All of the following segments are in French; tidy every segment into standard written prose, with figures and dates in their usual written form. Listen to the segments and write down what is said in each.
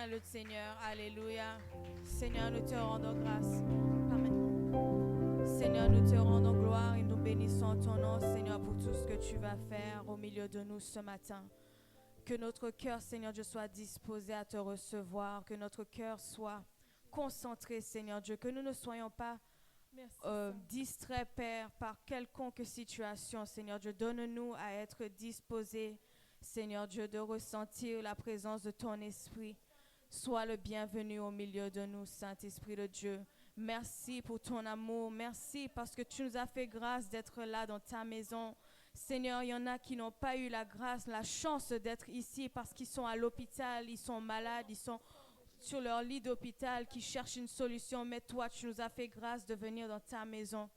bien le Seigneur. Alléluia. Seigneur, nous te rendons grâce. Amen. Seigneur, nous te rendons gloire et nous bénissons ton nom, Seigneur, pour tout ce que tu vas faire au milieu de nous ce matin. Que notre cœur, Seigneur Dieu, soit disposé à te recevoir, que notre cœur soit concentré, Seigneur Dieu, que nous ne soyons pas distraits, Père, par quelconque situation, Seigneur Dieu. Donne-nous à être disposés, Seigneur Dieu, de ressentir la présence de ton esprit. Sois le bienvenu au milieu de nous, Saint-Esprit de Dieu. Merci pour ton amour. Merci parce que tu nous as fait grâce d'être là dans ta maison. Seigneur, il y en a qui n'ont pas eu la grâce, la chance d'être ici parce qu'ils sont à l'hôpital, ils sont malades, ils sont sur leur lit d'hôpital, qui cherchent une solution. Mais toi, tu nous as fait grâce de venir dans ta maison.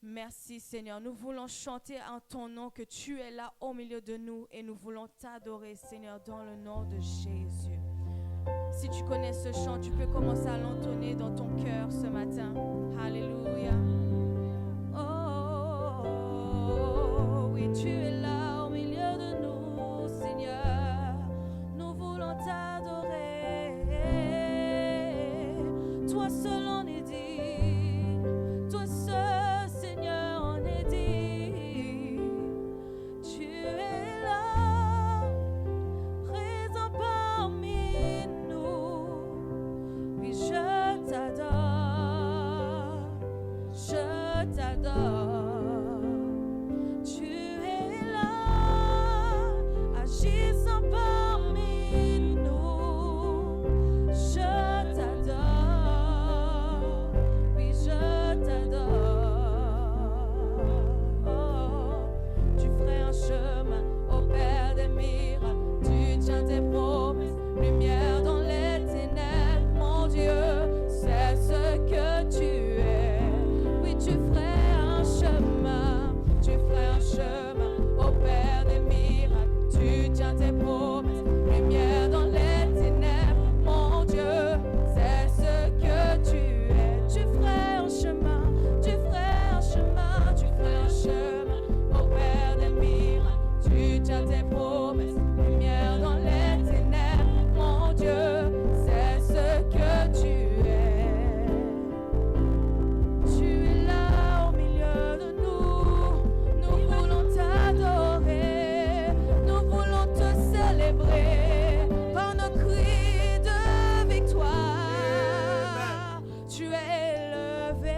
Merci Seigneur. Nous voulons chanter en ton nom que tu es là au milieu de nous et nous voulons t'adorer, Seigneur, dans le nom de Jésus. Si tu connais ce chant, tu peux commencer à l'entonner dans ton cœur ce matin. Alléluia. Oh, oui, tu es là au milieu de nous, Seigneur. Nous voulons t'adorer. Toi seul en est digne. Toi seul, Seigneur, en est digne. Tu es là, présent parmi nous. Oui, je t'adore, je t'adore. Tu es là, agissant parmi nous. Je t'adore, oui, je t'adore. Tu ferais un chemin au Père des miracles. Tu tiens tes promesses, lumière dans les ténèbres. Mon Dieu, c'est ce que tu es. Oui, tu ferais un chemin. Tu ferais un chemin au Père des miracles. Tu tiens tes promesses, lumière dans les ténèbres. Mon Dieu, c'est ce que tu es. Tu ferais un chemin, tu ferais un chemin, tu ferais un chemin au Père des miracles. Tu tiens tes promesses, lumière dans les ténèbres. Mon Dieu, c'est ce que tu es. Tu es là au milieu de nous. Nous voulons t'adorer. Nous voulons te célébrer par nos cris de victoire. Tu es élevé.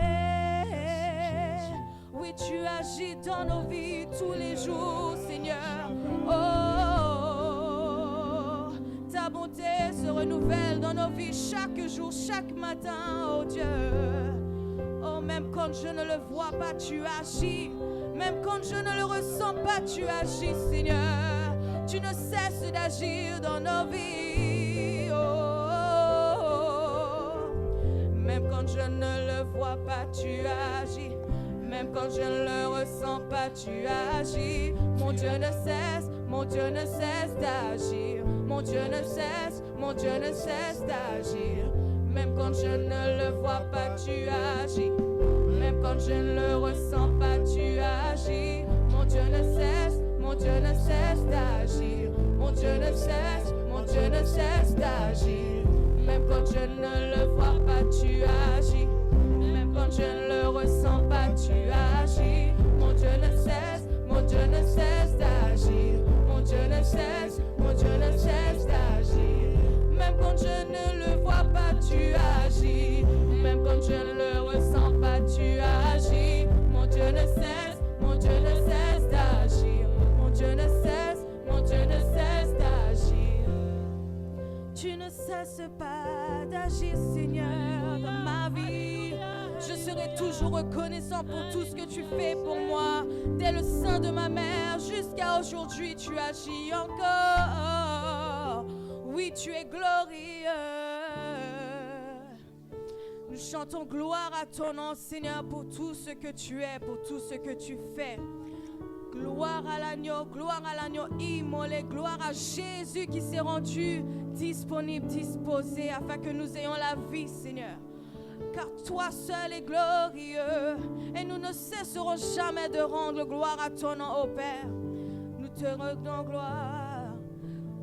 Oui, tu agis dans nos vies tous les jours, Seigneur. Oh, ta bonté se renouvelle dans nos vies chaque jour, chaque matin, oh Dieu. Oh, même quand je ne le vois pas, tu agis. Même quand je ne le ressens pas, tu agis, Seigneur. Tu ne cesses d'agir dans nos vies. Oh, même quand je ne le vois pas, tu agis. Même quand je ne le ressens pas, tu agis. Mon Dieu ne cesse, mon Dieu ne cesse d'agir. Mon Dieu ne cesse, mon Dieu ne cesse d'agir. Même quand je ne le vois pas, tu agis. Même quand je ne le ressens pas, tu agis. Mon Dieu ne cesse, mon Dieu ne cesse d'agir. Mon Dieu ne cesse, mon Dieu ne cesse d'agir. Même quand je ne le vois pas, tu agis. Même quand je ne le ressens pas, tu agis. Mon Dieu ne cesse, mon Dieu ne cesse d'agir. Mon Dieu ne cesse, mon Dieu ne cesse d'agir. Même quand je ne le vois pas, tu agis. Même quand je ne le ressens pas, tu agis. Mon Dieu ne cesse, mon Dieu ne cesse d'agir. Mon Dieu ne cesse, mon Dieu ne cesse d'agir. Tu ne cesses pas d'agir, Seigneur, dans ma vie. Je serai toujours reconnaissant pour tout ce que tu fais pour moi. Dès le sein de ma mère jusqu'à aujourd'hui, tu agis encore. Oui, tu es glorieux. Nous chantons gloire à ton nom, Seigneur, pour tout ce que tu es, pour tout ce que tu fais. Gloire à l'agneau immolé, gloire à Jésus qui s'est rendu disponible, disposé, afin que nous ayons la vie, Seigneur. Car toi seul est glorieux, et nous ne cesserons jamais de rendre gloire à ton nom, ô Père. Nous te rendons gloire.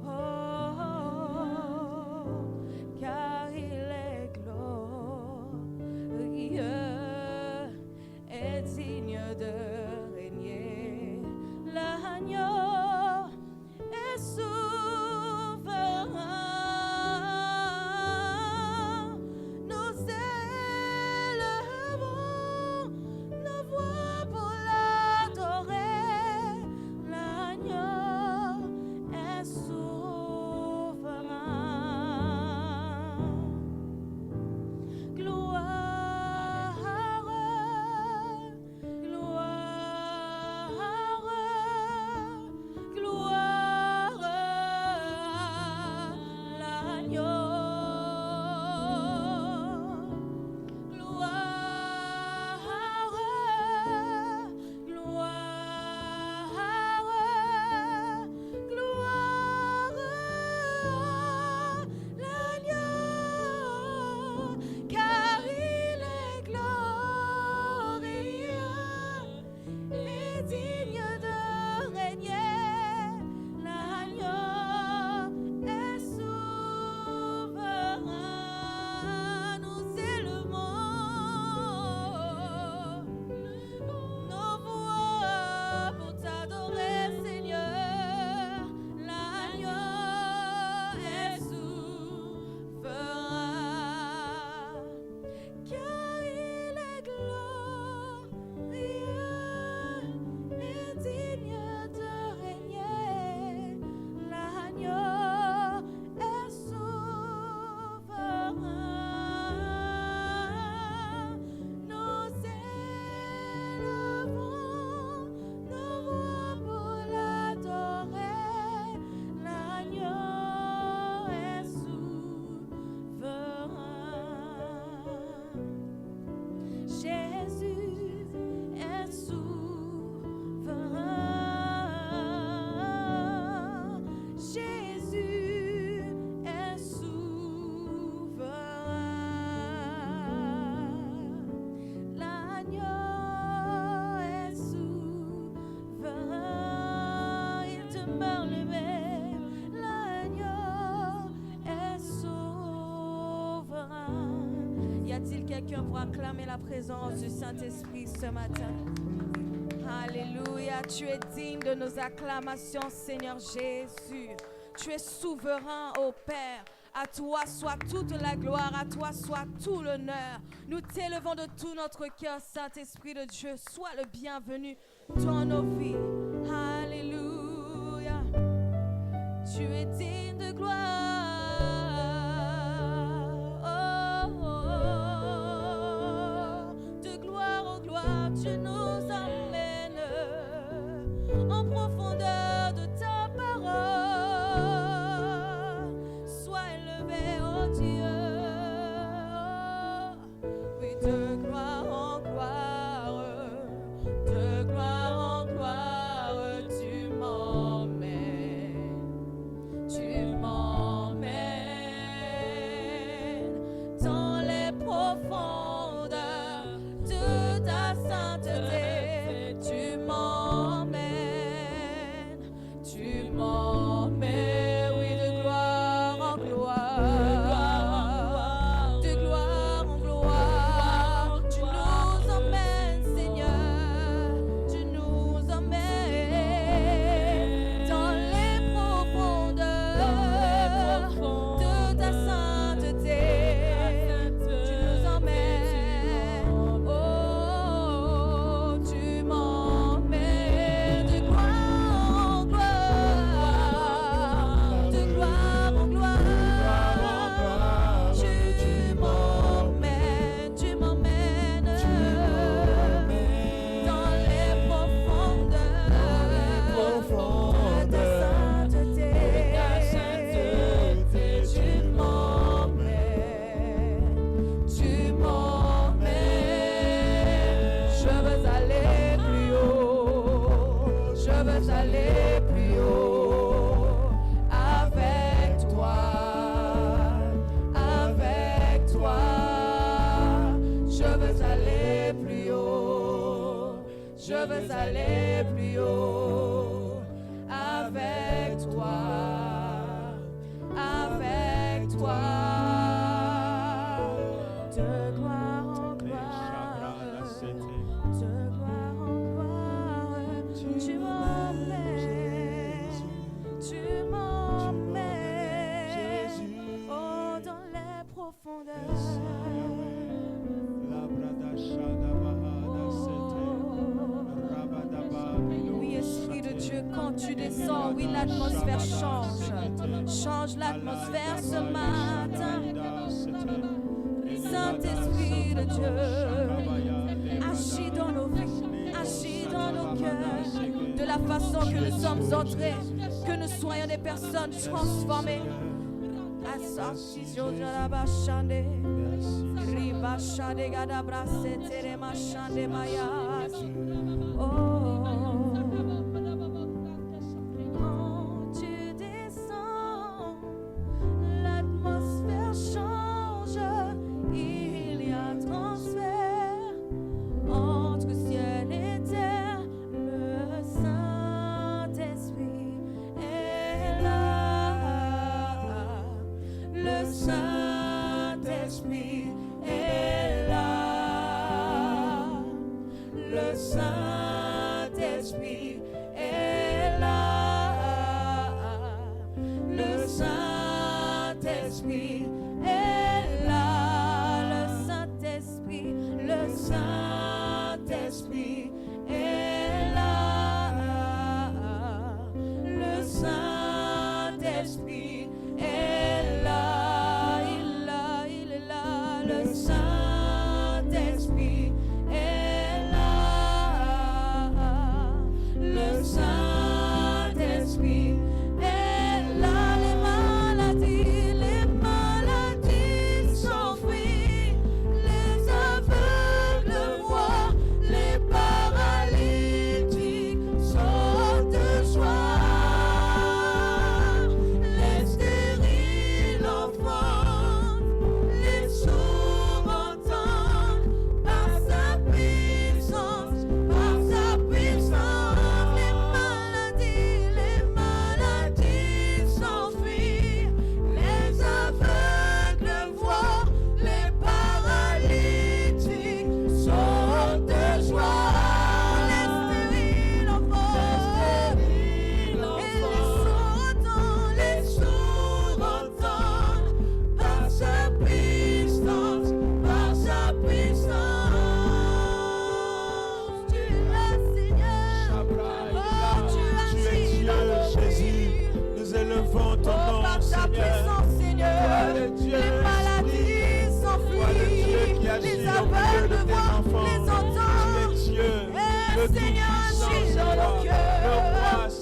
Oh, oh, oh. a-t-il quelqu'un pour acclamer la présence du Saint-Esprit ce matin? Alléluia, tu es digne de nos acclamations, Seigneur Jésus. Tu es souverain, ô Père. À toi soit toute la gloire, à toi soit tout l'honneur. Nous t'élevons de tout notre cœur, Saint-Esprit de Dieu. Sois le bienvenu dans nos vies. Alléluia. Tu es digne de gloire. De gloire en gloire, tu nous emmènes en profondeur de ta parole. Sois élevé, oh Dieu. Oui, de gloire en gloire, de gloire en gloire, tu m'emmènes dans les profondeurs de ta sainteté. Tu m'emmènes, oui, de gloire en gloire, de gloire en gloire. Tu nous emmènes, Seigneur, tu nous emmènes dans les profondeurs de ta sainteté. Tu nous emmènes, oh, tu m'emmènes de gloire en gloire, de gloire en gloire. Tu m'emmènes dans les profondeurs de ta sainteté. Tu m'emmènes. Je veux aller plus haut, je veux aller plus haut avec toi, avec toi. Je veux aller plus haut, je veux aller plus haut avec toi, avec toi. De gloire en gloire, de gloire en gloire, tu m'emmènes, oh, dans les profondeurs. Oui, Esprit de Dieu, quand tu descends, oui, l'atmosphère change. Change l'atmosphère ce matin. Saint-Esprit de Dieu, agis dans nos vies, agis dans nos cœurs, de la façon que nous sommes entrés, que nous soyons des personnes transformées. Assassisio de la bachande, ribachade gadabrase tere machande mayas. Quand tu descends, l'atmosphère change. Il y a transfert entre ciel et terre. Le Saint-Esprit est là. Le Saint-Esprit est là. Le Saint-Esprit est là. Le Saint-Esprit est là. Le Saint-Esprit, le Saint-Esprit est là. Le Saint-Esprit est là. Il est là. Le Saint-Esprit est là. Le Saint-Esprit est là. Les maladies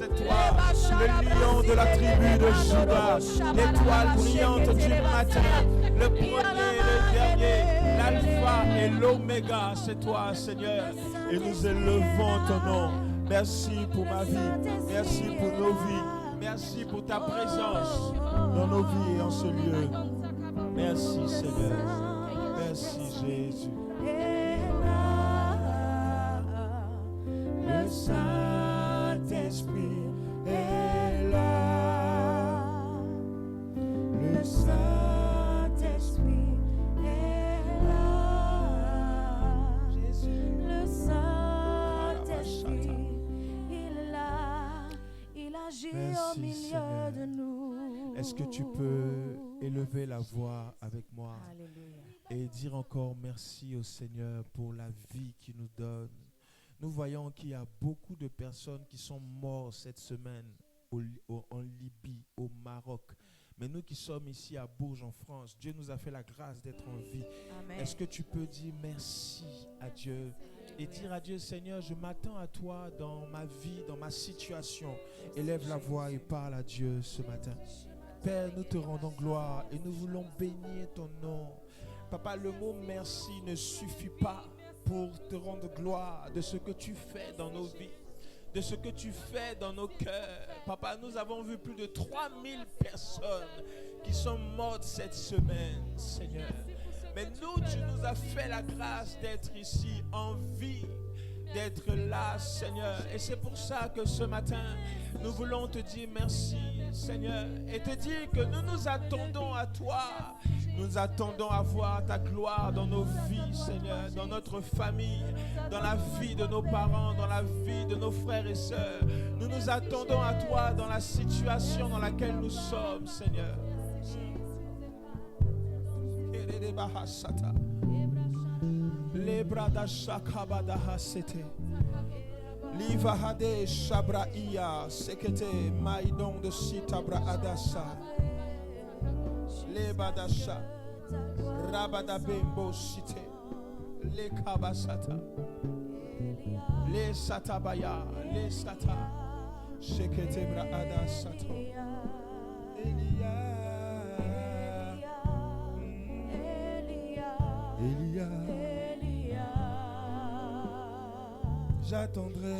c'est toi, le lion de la tribu de Juda, l'étoile brillante du matin, le premier, le dernier, l'alpha et l'oméga, c'est toi, Seigneur. Et nous élevons ton nom. Merci pour ma vie, merci pour nos vies, merci pour ta présence dans nos vies et en ce lieu. Merci, Seigneur. Merci, Jésus. Le Saint-Esprit est là. Le Saint-Esprit est là. Jésus. Le Saint-Esprit, il est là. Il agit Merci, au milieu Seigneur. de nous. Est-ce que tu peux élever la voix avec moi Alléluia. et dire encore merci au Seigneur pour la vie qu'il nous donne? Nous voyons qu'il y a beaucoup de personnes qui sont mortes cette semaine en Libye, au Maroc. Mais nous qui sommes ici à Bourges, en France, Dieu nous a fait la grâce d'être en vie. Amen. Est-ce que tu peux dire merci à Dieu et dire à Dieu, Seigneur, je m'attends à toi dans ma vie, dans ma situation. Élève la voix et parle à Dieu ce matin. Père, nous te rendons gloire et nous voulons bénir ton nom. Papa, le mot merci ne suffit pas pour te rendre gloire de ce que tu fais dans nos vies, de ce que tu fais dans nos cœurs. Papa, nous avons vu plus de 3000 personnes qui sont mortes cette semaine, Seigneur. Mais nous, tu nous as fait la grâce d'être ici en vie, d'être là, Seigneur. Et c'est pour ça que ce matin, nous voulons te dire merci, Seigneur, et te dire que nous nous attendons à toi. Nous attendons à voir ta gloire dans nos vies, Seigneur, dans notre famille, dans la vie de nos parents, dans la vie de nos frères et sœurs. Nous nous attendons à toi dans la situation dans laquelle nous sommes, Seigneur. Livahade Shabraia Sekete Maidon de Sitabra Adasa Lebadasha Rabadabembo Site Le Kabasata Le Satabaya Le Sata Sekete Bra Adasato Elia J'attendrai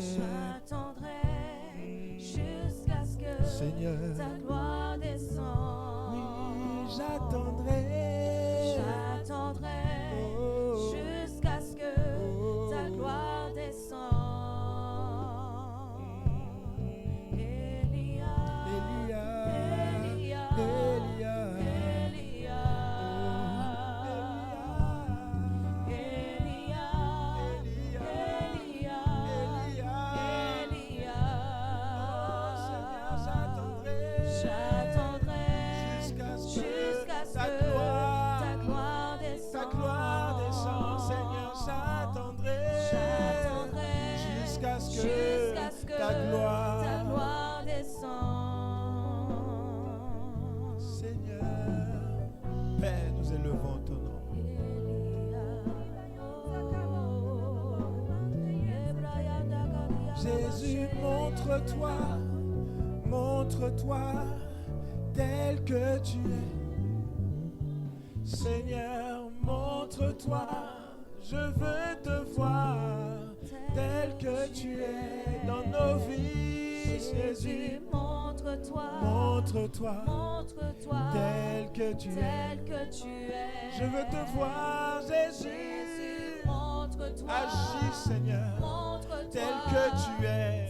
jusqu'à ce que Seigneur, ta gloire descende. oui, j'attendrai J'attendrai jusqu'à ce que ta gloire descende. Elia, Elia, jusqu'à ce que ta gloire descende. Seigneur, Père, nous élevons ton nom. Jésus, montre-toi tel que tu es. Seigneur, montre-toi, je veux te voir tel que tu es dans nos vies. Jésus, montre-toi, tel que tu es. Je veux te voir, Jésus, agis, Seigneur, tel que tu es.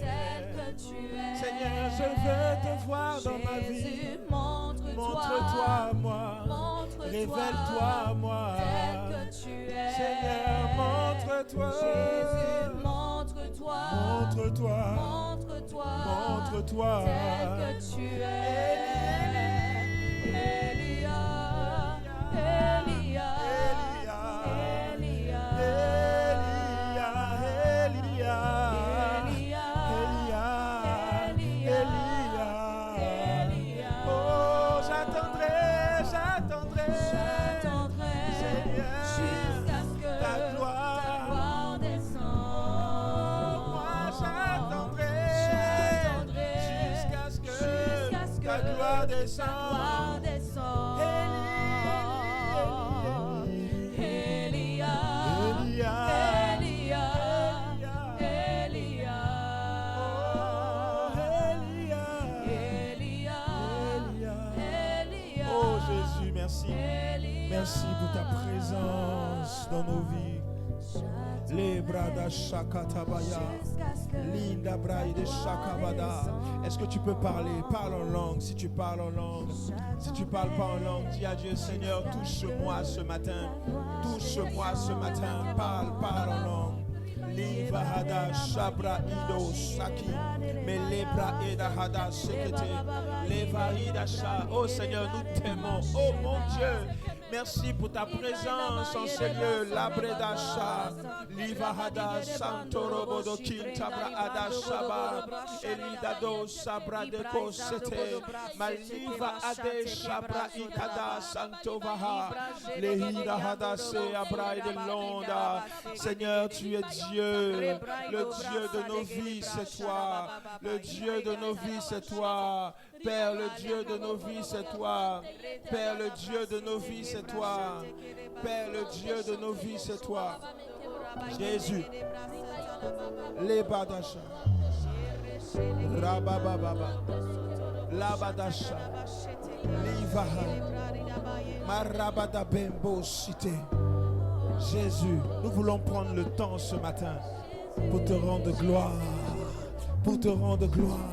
Seigneur, je veux te voir dans ma vie. Montre-toi à moi, révèle-toi à moi. Seigneur, montre-toi. Montre-toi, tel que tu es. Elia, Elia, Elia, oh, j'attendrai, Seigneur, jusqu'à ce que ta gloire descende. Moi j'attendrai gloire descend. gloire descend. Elia, Elia, Elia, Elia, Elia. Oh Jésus, merci. Merci pour ta présence dans nos vies. Les bras de Shakatabaya, Linda Braille de Shakabada. Est-ce que tu peux parler? Parle en langue. Si tu parles en langue, si tu parles pas en langue, dis à Dieu, Seigneur, touche-moi ce matin. Touche-moi ce matin. Parle en langue. Liva hada shabra ido saki, me lebra eda hada sekete, leva ida sha. Oh Seigneur, nous t'aimons. Oh mon Dieu. Merci pour ta présence en ce lieu. Labreda sha, liva hada santoro bodo kintabra ada shaba, elidado sabra de kosete, maliva ade shabra ikada santovaha, lehida hada se abra de londa. Seigneur, tu es Dieu. Le Dieu de nos vies, c'est toi. Le Dieu de nos vies, c'est toi. Père, le Dieu de nos vies, c'est toi. Père, le Dieu de nos vies, c'est toi. Père, le Dieu de nos vies, c'est toi. Jésus. Les badasha. Rabababa. Labadasha. Livaha. Marabada bembo cité. Jésus, nous voulons prendre le temps ce matin pour te rendre gloire, pour te rendre gloire.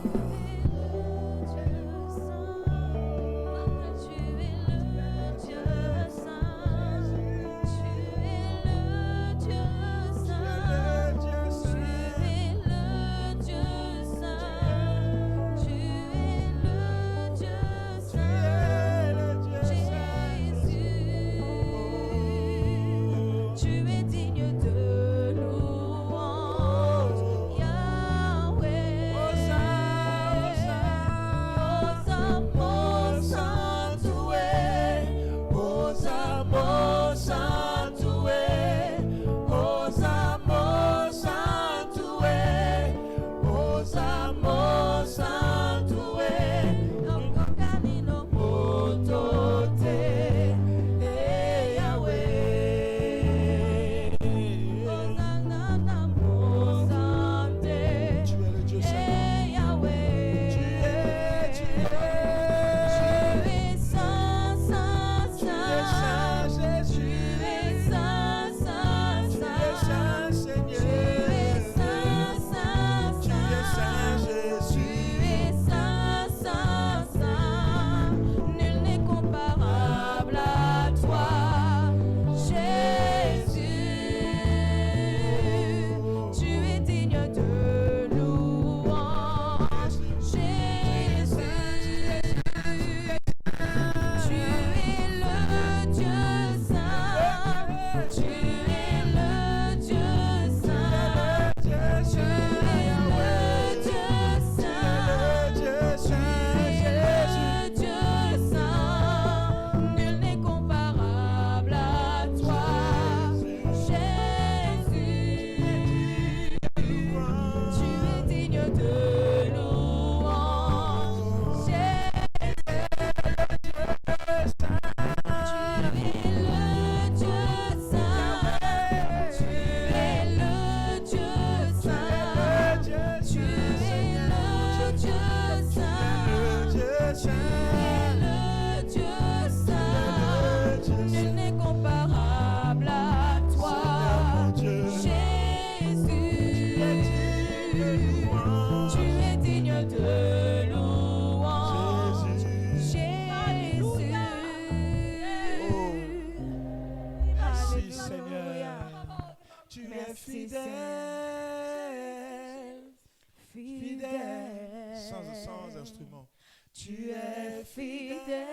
Tu es fidèle,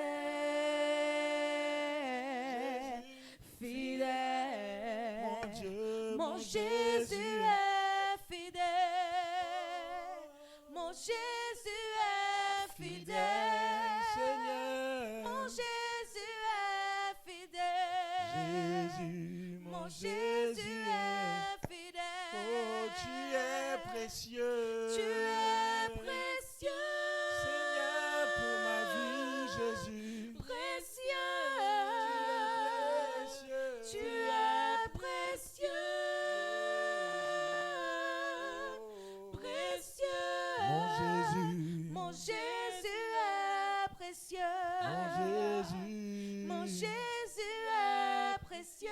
fidèle. Mon Dieu, Mon Jésus est fidèle. Mon Jésus est fidèle. Seigneur. Mon Jésus est fidèle. Jésus, Mon Jésus est fidèle. Oh, tu es précieux. Tu es précieux. Seigneur, pour ma vie. Tu es précieux, précieux. Mon Jésus. Mon Jésus est précieux. Mon Jésus. Mon Jésus est précieux.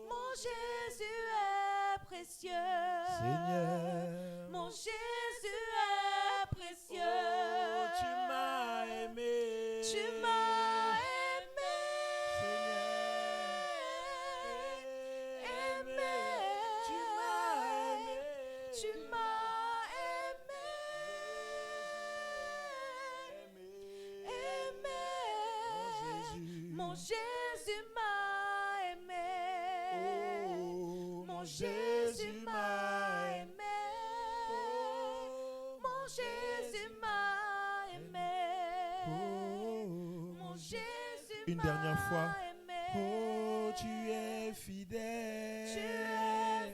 Mon Jésus est précieux. Seigneur. Mon Jésus est précieux. Tu m'as aimé. Tu m'as aimé. Aimé. Tu m'as aimé. Tu m'as aimé. Mon Jésus m'a aimé. Mon Jésus m'a aimé. Mon Jésus m'a aimé. Mon Jésus Une dernière fois. aimé. Oh, tu es fidèle. Tu es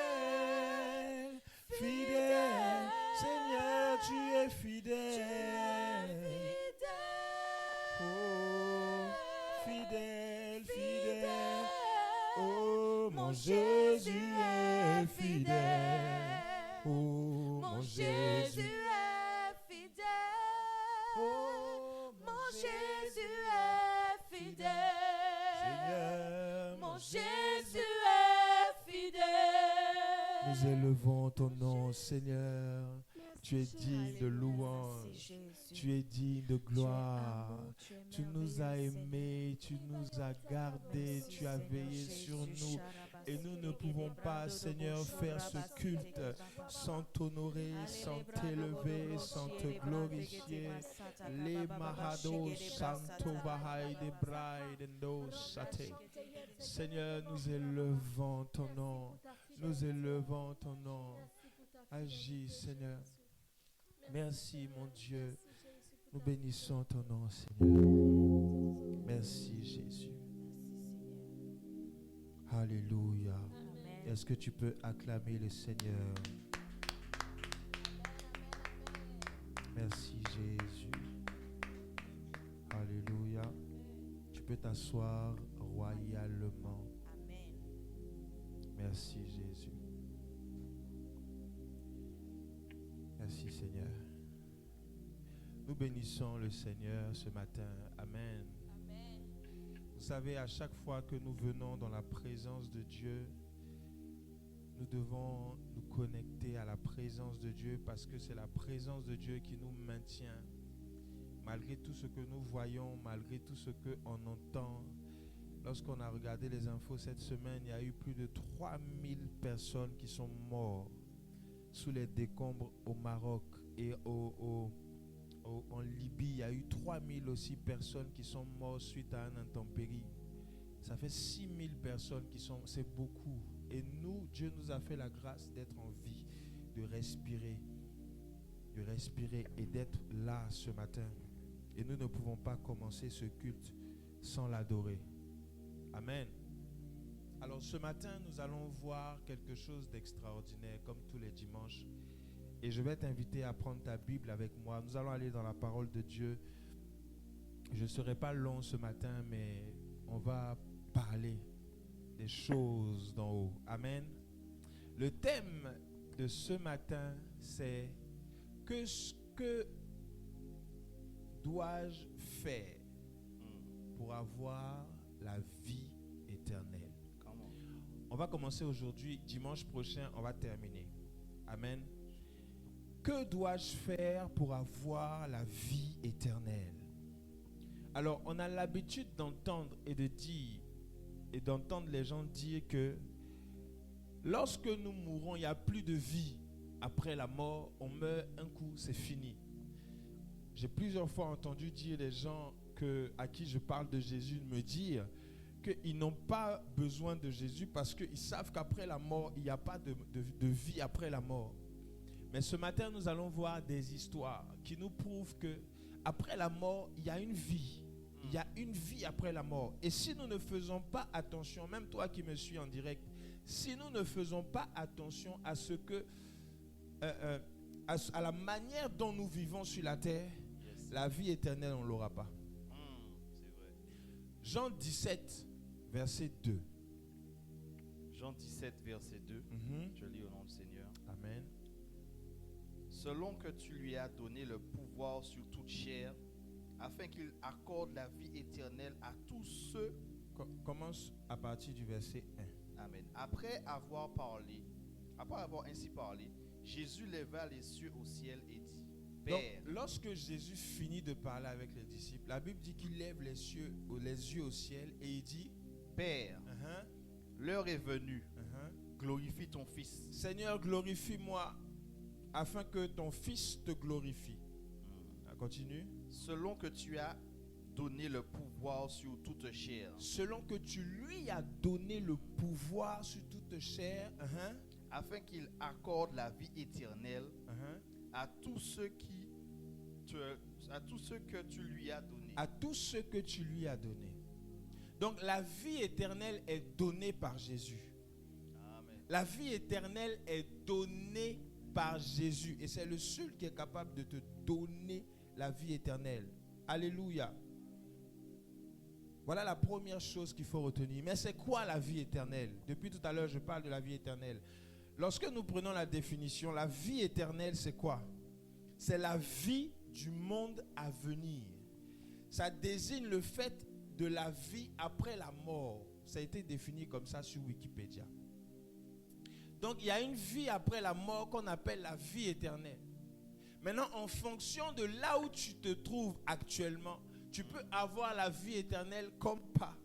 Fidèle. Fidèle. Seigneur, tu es fidèle. Oh, fidèle, fidèle. Oh, mon Jésus est fidèle. Oh, Mon Jésus est fidèle. Oh, Mon Jésus est fidèle. Seigneur, Mon Jésus est fidèle. nous élevons ton nom, Seigneur. Tu es digne de louange. Tu es digne de gloire. Tu nous as aimés, tu nous as gardés, tu as veillé sur nous. Et nous ne pouvons pas, Seigneur, faire ce culte sans t'honorer, sans t'élever, sans te glorifier. Les Mahados, Santo Bahai de Bride and those Sate. Seigneur, nous élevons ton nom. Nous élevons ton nom. Agis, Seigneur. Merci, mon Dieu. Nous bénissons ton nom, Seigneur. Merci, Jésus. Alléluia. Est-ce que tu peux acclamer le Seigneur? Merci, Jésus. Alléluia. Tu peux t'asseoir royalement. Merci, Jésus. Merci, Seigneur. Nous bénissons le Seigneur ce matin. Amen. Vous savez, à chaque fois que nous venons dans la présence de Dieu, nous devons nous connecter à la présence de Dieu parce que c'est la présence de Dieu qui nous maintient. Malgré tout ce que nous voyons, malgré tout ce qu'on entend, lorsqu'on a regardé les infos cette semaine, il y a eu plus de 3000 personnes qui sont mortes sous les décombres au Maroc et en Libye. Il y a eu 3000 aussi personnes qui sont mortes suite à un intempérie. Ça fait 6000 personnes qui sont, c'est beaucoup. Et nous, Dieu nous a fait la grâce d'être en vie, de respirer et d'être là ce matin. Et nous ne pouvons pas commencer ce culte sans l'adorer. Amen. Alors ce matin, nous allons voir quelque chose d'extraordinaire comme tous les dimanches. Et je vais t'inviter à prendre ta Bible avec moi. Nous allons aller dans la parole de Dieu. Je ne serai pas long ce matin, mais on va parler des choses d'en haut. Amen. Le thème de ce matin, c'est que dois-je faire pour avoir la vie éternelle? On va commencer aujourd'hui. Dimanche prochain, on va terminer. Amen. Que dois-je faire pour avoir la vie éternelle? Alors, on a l'habitude d'entendre et de dire, et d'entendre les gens dire que lorsque nous mourons, il n'y a plus de vie après la mort. On meurt un coup, c'est fini. J'ai plusieurs fois entendu dire les gens à qui je parle de Jésus me dire qu'ils n'ont pas besoin de Jésus parce qu'ils savent qu'après la mort, il n'y a pas de vie après la mort. Mais ce matin, nous allons voir des histoires qui nous prouvent que après la mort, il y a une vie. Il y a une vie après la mort. Et si nous ne faisons pas attention, même toi qui me suis en direct, si nous ne faisons pas attention à ce que, à la manière dont nous vivons sur la terre, la vie éternelle, on ne l'aura pas. Jean 17, verset 2. Jean 17, verset 2. Je lis au nom du Seigneur. Amen. Selon que tu lui as donné le pouvoir sur toute chair, afin qu'il accorde la vie éternelle à tous ceux. Commence à partir du verset 1. Amen. Après avoir ainsi parlé, Jésus leva les yeux au ciel et dit, Donc, Père. lorsque Jésus finit de parler avec les disciples, la Bible dit qu'il lève les yeux au ciel et il dit, Père, l'heure est venue, glorifie ton Fils. Seigneur, glorifie-moi afin que ton Fils te glorifie. Continue. Selon que tu as donné le pouvoir sur toute chair. Selon que tu lui as donné le pouvoir sur toute chair, afin qu'il accorde la vie éternelle à tous ceux que tu lui as donné. À tous ceux que tu lui as donné. Donc la vie éternelle est donnée par Jésus. Amen. La vie éternelle est donnée par Jésus. Et c'est le seul qui est capable de te donner la vie éternelle. Alléluia. Voilà la première chose qu'il faut retenir. Mais c'est quoi la vie éternelle? Depuis tout à l'heure, je parle de la vie éternelle. Lorsque nous prenons la définition, la vie éternelle, c'est quoi? C'est la vie du monde à venir. Ça désigne le fait de la vie après la mort. Ça a été défini comme ça sur Wikipédia. Donc, il y a une vie après la mort qu'on appelle la vie éternelle. Maintenant, en fonction de là où tu te trouves actuellement, tu peux avoir la vie éternelle comme pas.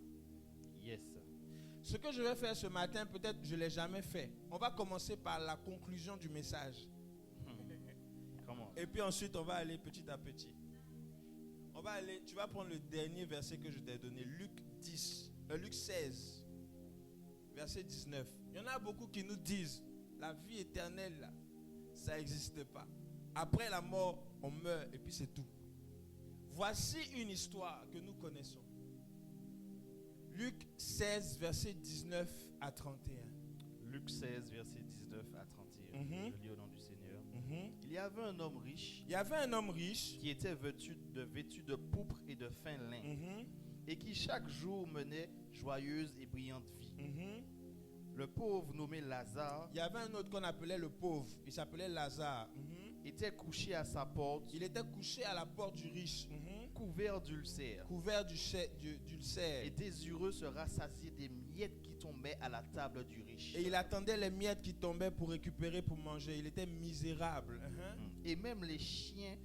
Yes. Ce que je vais faire ce matin, peut-être je ne l'ai jamais fait. On va commencer par la conclusion du message. Comment? Et puis ensuite, on va aller petit à petit. Tu vas prendre le dernier verset que je t'ai donné, Luc 16, verset 19. Il y en a beaucoup qui nous disent, la vie éternelle, là, ça n'existe pas. Après la mort, on meurt et puis c'est tout. Voici une histoire que nous connaissons. Luc 16, verset 19 à 31. Luc 16, verset 19 à 31. Je lis au nom du Seigneur. Il y avait un homme riche. Il y avait un homme riche qui était vêtu de pourpre et de fin lin. Et qui chaque jour menait joyeuse et brillante vie. Le pauvre nommé Lazare. Il y avait un autre qu'on appelait le pauvre. Il s'appelait Lazare. Était couché à sa porte. Il était couché à la porte du riche. Couvert d'ulcères. Couvert d'ulcères. Et désireux se rassasier des miettes qui tombaient à la table du riche. Et il attendait les miettes qui tombaient pour récupérer, pour manger. Il était misérable. Et même les chiens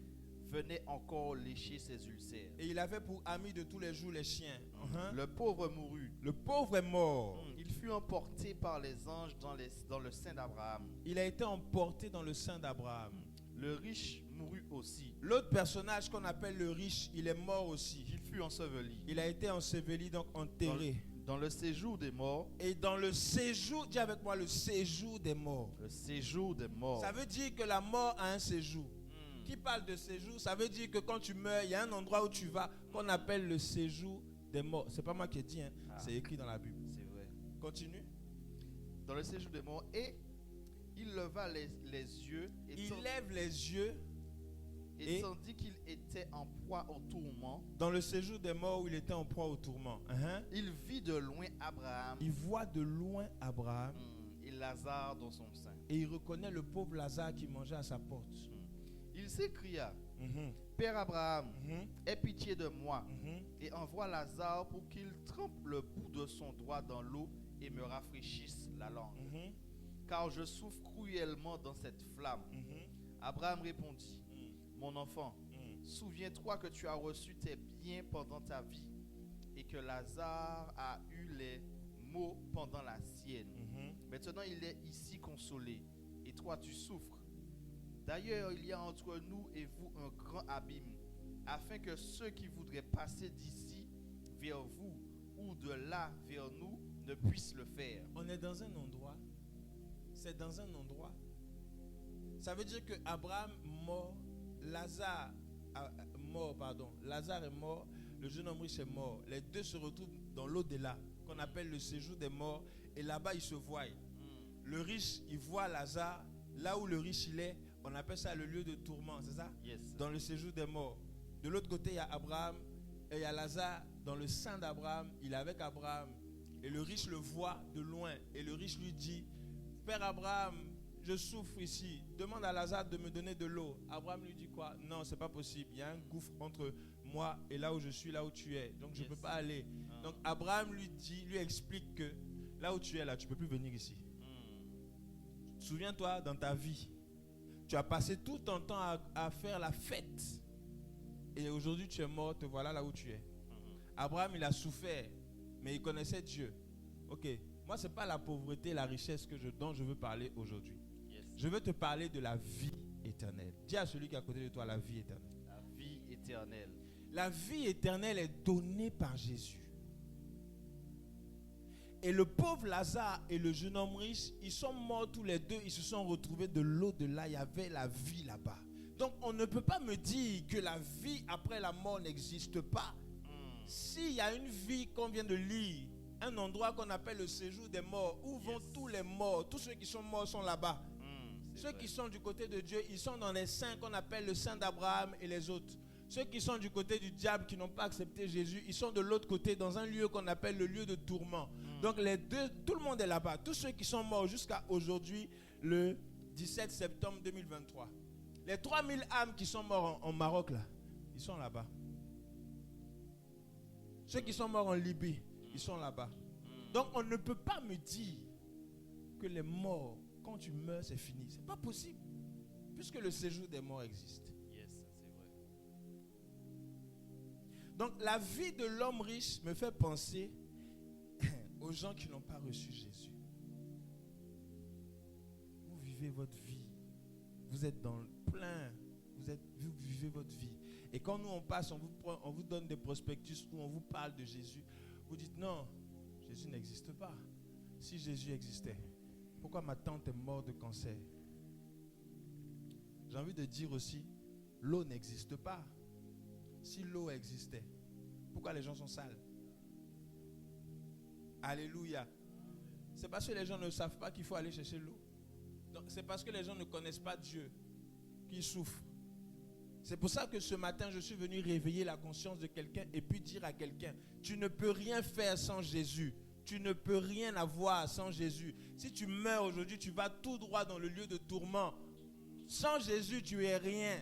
venaient encore lécher ses ulcères. Et il avait pour amis de tous les jours les chiens. Le pauvre mourut. Le pauvre est mort. Il fut emporté par les anges dans le sein d'Abraham. Il a été emporté dans le sein d'Abraham. Le riche mourut aussi. L'autre personnage qu'on appelle le riche, il est mort aussi. Il fut enseveli. Il a été enseveli, donc enterré. Dans le séjour des morts. Et dans le séjour, dis avec moi, le séjour des morts. Le séjour des morts. Ça veut dire que la mort a un séjour. Qui parle de séjour, ça veut dire que quand tu meurs, il y a un endroit où tu vas qu'on appelle le séjour des morts. C'est pas moi qui ai dit, c'est écrit dans la Bible. C'est vrai. Continue. Dans le séjour des morts, et il leva les yeux. Il lève les yeux. Et tandis qu'il était en proie au tourment. Dans le séjour des morts où il était en proie au tourment. Il vit de loin Abraham. Il voit de loin Abraham. Et Lazare dans son sein. Et il reconnaît le pauvre Lazare qui mangeait à sa porte. Il s'écria, Père Abraham, aie pitié de moi et envoie Lazare pour qu'il trempe le bout de son doigt dans l'eau et me rafraîchisse la langue. Car je souffre cruellement dans cette flamme. Abraham répondit, mon enfant, souviens-toi que tu as reçu tes biens pendant ta vie et que Lazare a eu les maux pendant la sienne. Maintenant il est ici consolé et toi tu souffres. D'ailleurs, il y a entre nous et vous un grand abîme, afin que ceux qui voudraient passer d'ici vers vous ou de là vers nous ne puissent le faire. On est dans un endroit, c'est dans un endroit. Ça veut dire que Abraham mort, Lazare est mort, le jeune homme riche est mort. Les deux se retrouvent dans l'au-delà, qu'on appelle le séjour des morts, et là-bas ils se voient. Le riche, il voit Lazare, là où le riche il est. On appelle ça le lieu de tourment, c'est ça? Yes. Dans le séjour des morts. De l'autre côté, il y a Abraham Et il y a Lazare dans le sein d'Abraham, il est avec Abraham. Et le riche le voit de loin. Et le riche lui dit, Père Abraham, je souffre ici. Demande à Lazare de me donner de l'eau. Abraham lui dit quoi? Non, c'est pas possible. Il y a un gouffre entre moi et là où je suis, là où tu es. Donc je ne peux pas aller. Donc Abraham lui explique que là où tu es, là, tu ne peux plus venir ici. Souviens-toi, dans ta vie, tu as passé tout ton temps à faire la fête. Et aujourd'hui, tu es mort, te voilà là où tu es. Abraham, il a souffert, mais il connaissait Dieu. Ok, moi, ce n'est pas la pauvreté, la richesse dont je veux parler aujourd'hui. Je veux te parler de la vie éternelle. Dis à celui qui est à côté de toi, la vie éternelle. La vie éternelle. La vie éternelle est donnée par Jésus. Et le pauvre Lazare et le jeune homme riche, ils sont morts tous les deux. Ils se sont retrouvés de l'au-delà. Il y avait la vie là-bas. Donc on ne peut pas me dire que la vie après la mort n'existe pas. S'il y a une vie qu'on vient de lire, un endroit qu'on appelle le séjour des morts, où vont tous les morts, tous ceux qui sont morts sont là-bas. Ceux qui sont du côté de Dieu, ils sont dans les saints qu'on appelle le saint d'Abraham et les autres. Ceux qui sont du côté du diable, qui n'ont pas accepté Jésus, ils sont de l'autre côté, dans un lieu qu'on appelle le lieu de tourment. Donc les deux, tout le monde est là-bas. Tous ceux qui sont morts jusqu'à aujourd'hui, le 17 septembre 2023. Les 3000 âmes qui sont morts en Maroc, là, ils sont là-bas. Ceux qui sont morts en Libye, ils sont là-bas. Donc on ne peut pas me dire que les morts, quand tu meurs, c'est fini. C'est pas possible. Puisque le séjour des morts existe. Yes, c'est vrai. Donc la vie de l'homme riche me fait penser aux gens qui n'ont pas reçu Jésus. Vous vivez votre vie. Vous êtes dans le plein. Vous vivez votre vie. Et quand nous on passe, on vous donne des prospectus où on vous parle de Jésus. Vous dites non, Jésus n'existe pas. Si Jésus existait, pourquoi ma tante est morte de cancer? J'ai envie de dire aussi, l'eau n'existe pas. Si l'eau existait, pourquoi les gens sont sales? Alléluia. C'est parce que les gens ne savent pas qu'il faut aller chercher l'eau. Donc c'est parce que les gens ne connaissent pas Dieu qu'ils souffrent. C'est pour ça que ce matin, je suis venu réveiller la conscience de quelqu'un et puis dire à quelqu'un, tu ne peux rien faire sans Jésus. Tu ne peux rien avoir sans Jésus. Si tu meurs aujourd'hui, tu vas tout droit dans le lieu de tourment. Sans Jésus, tu es rien.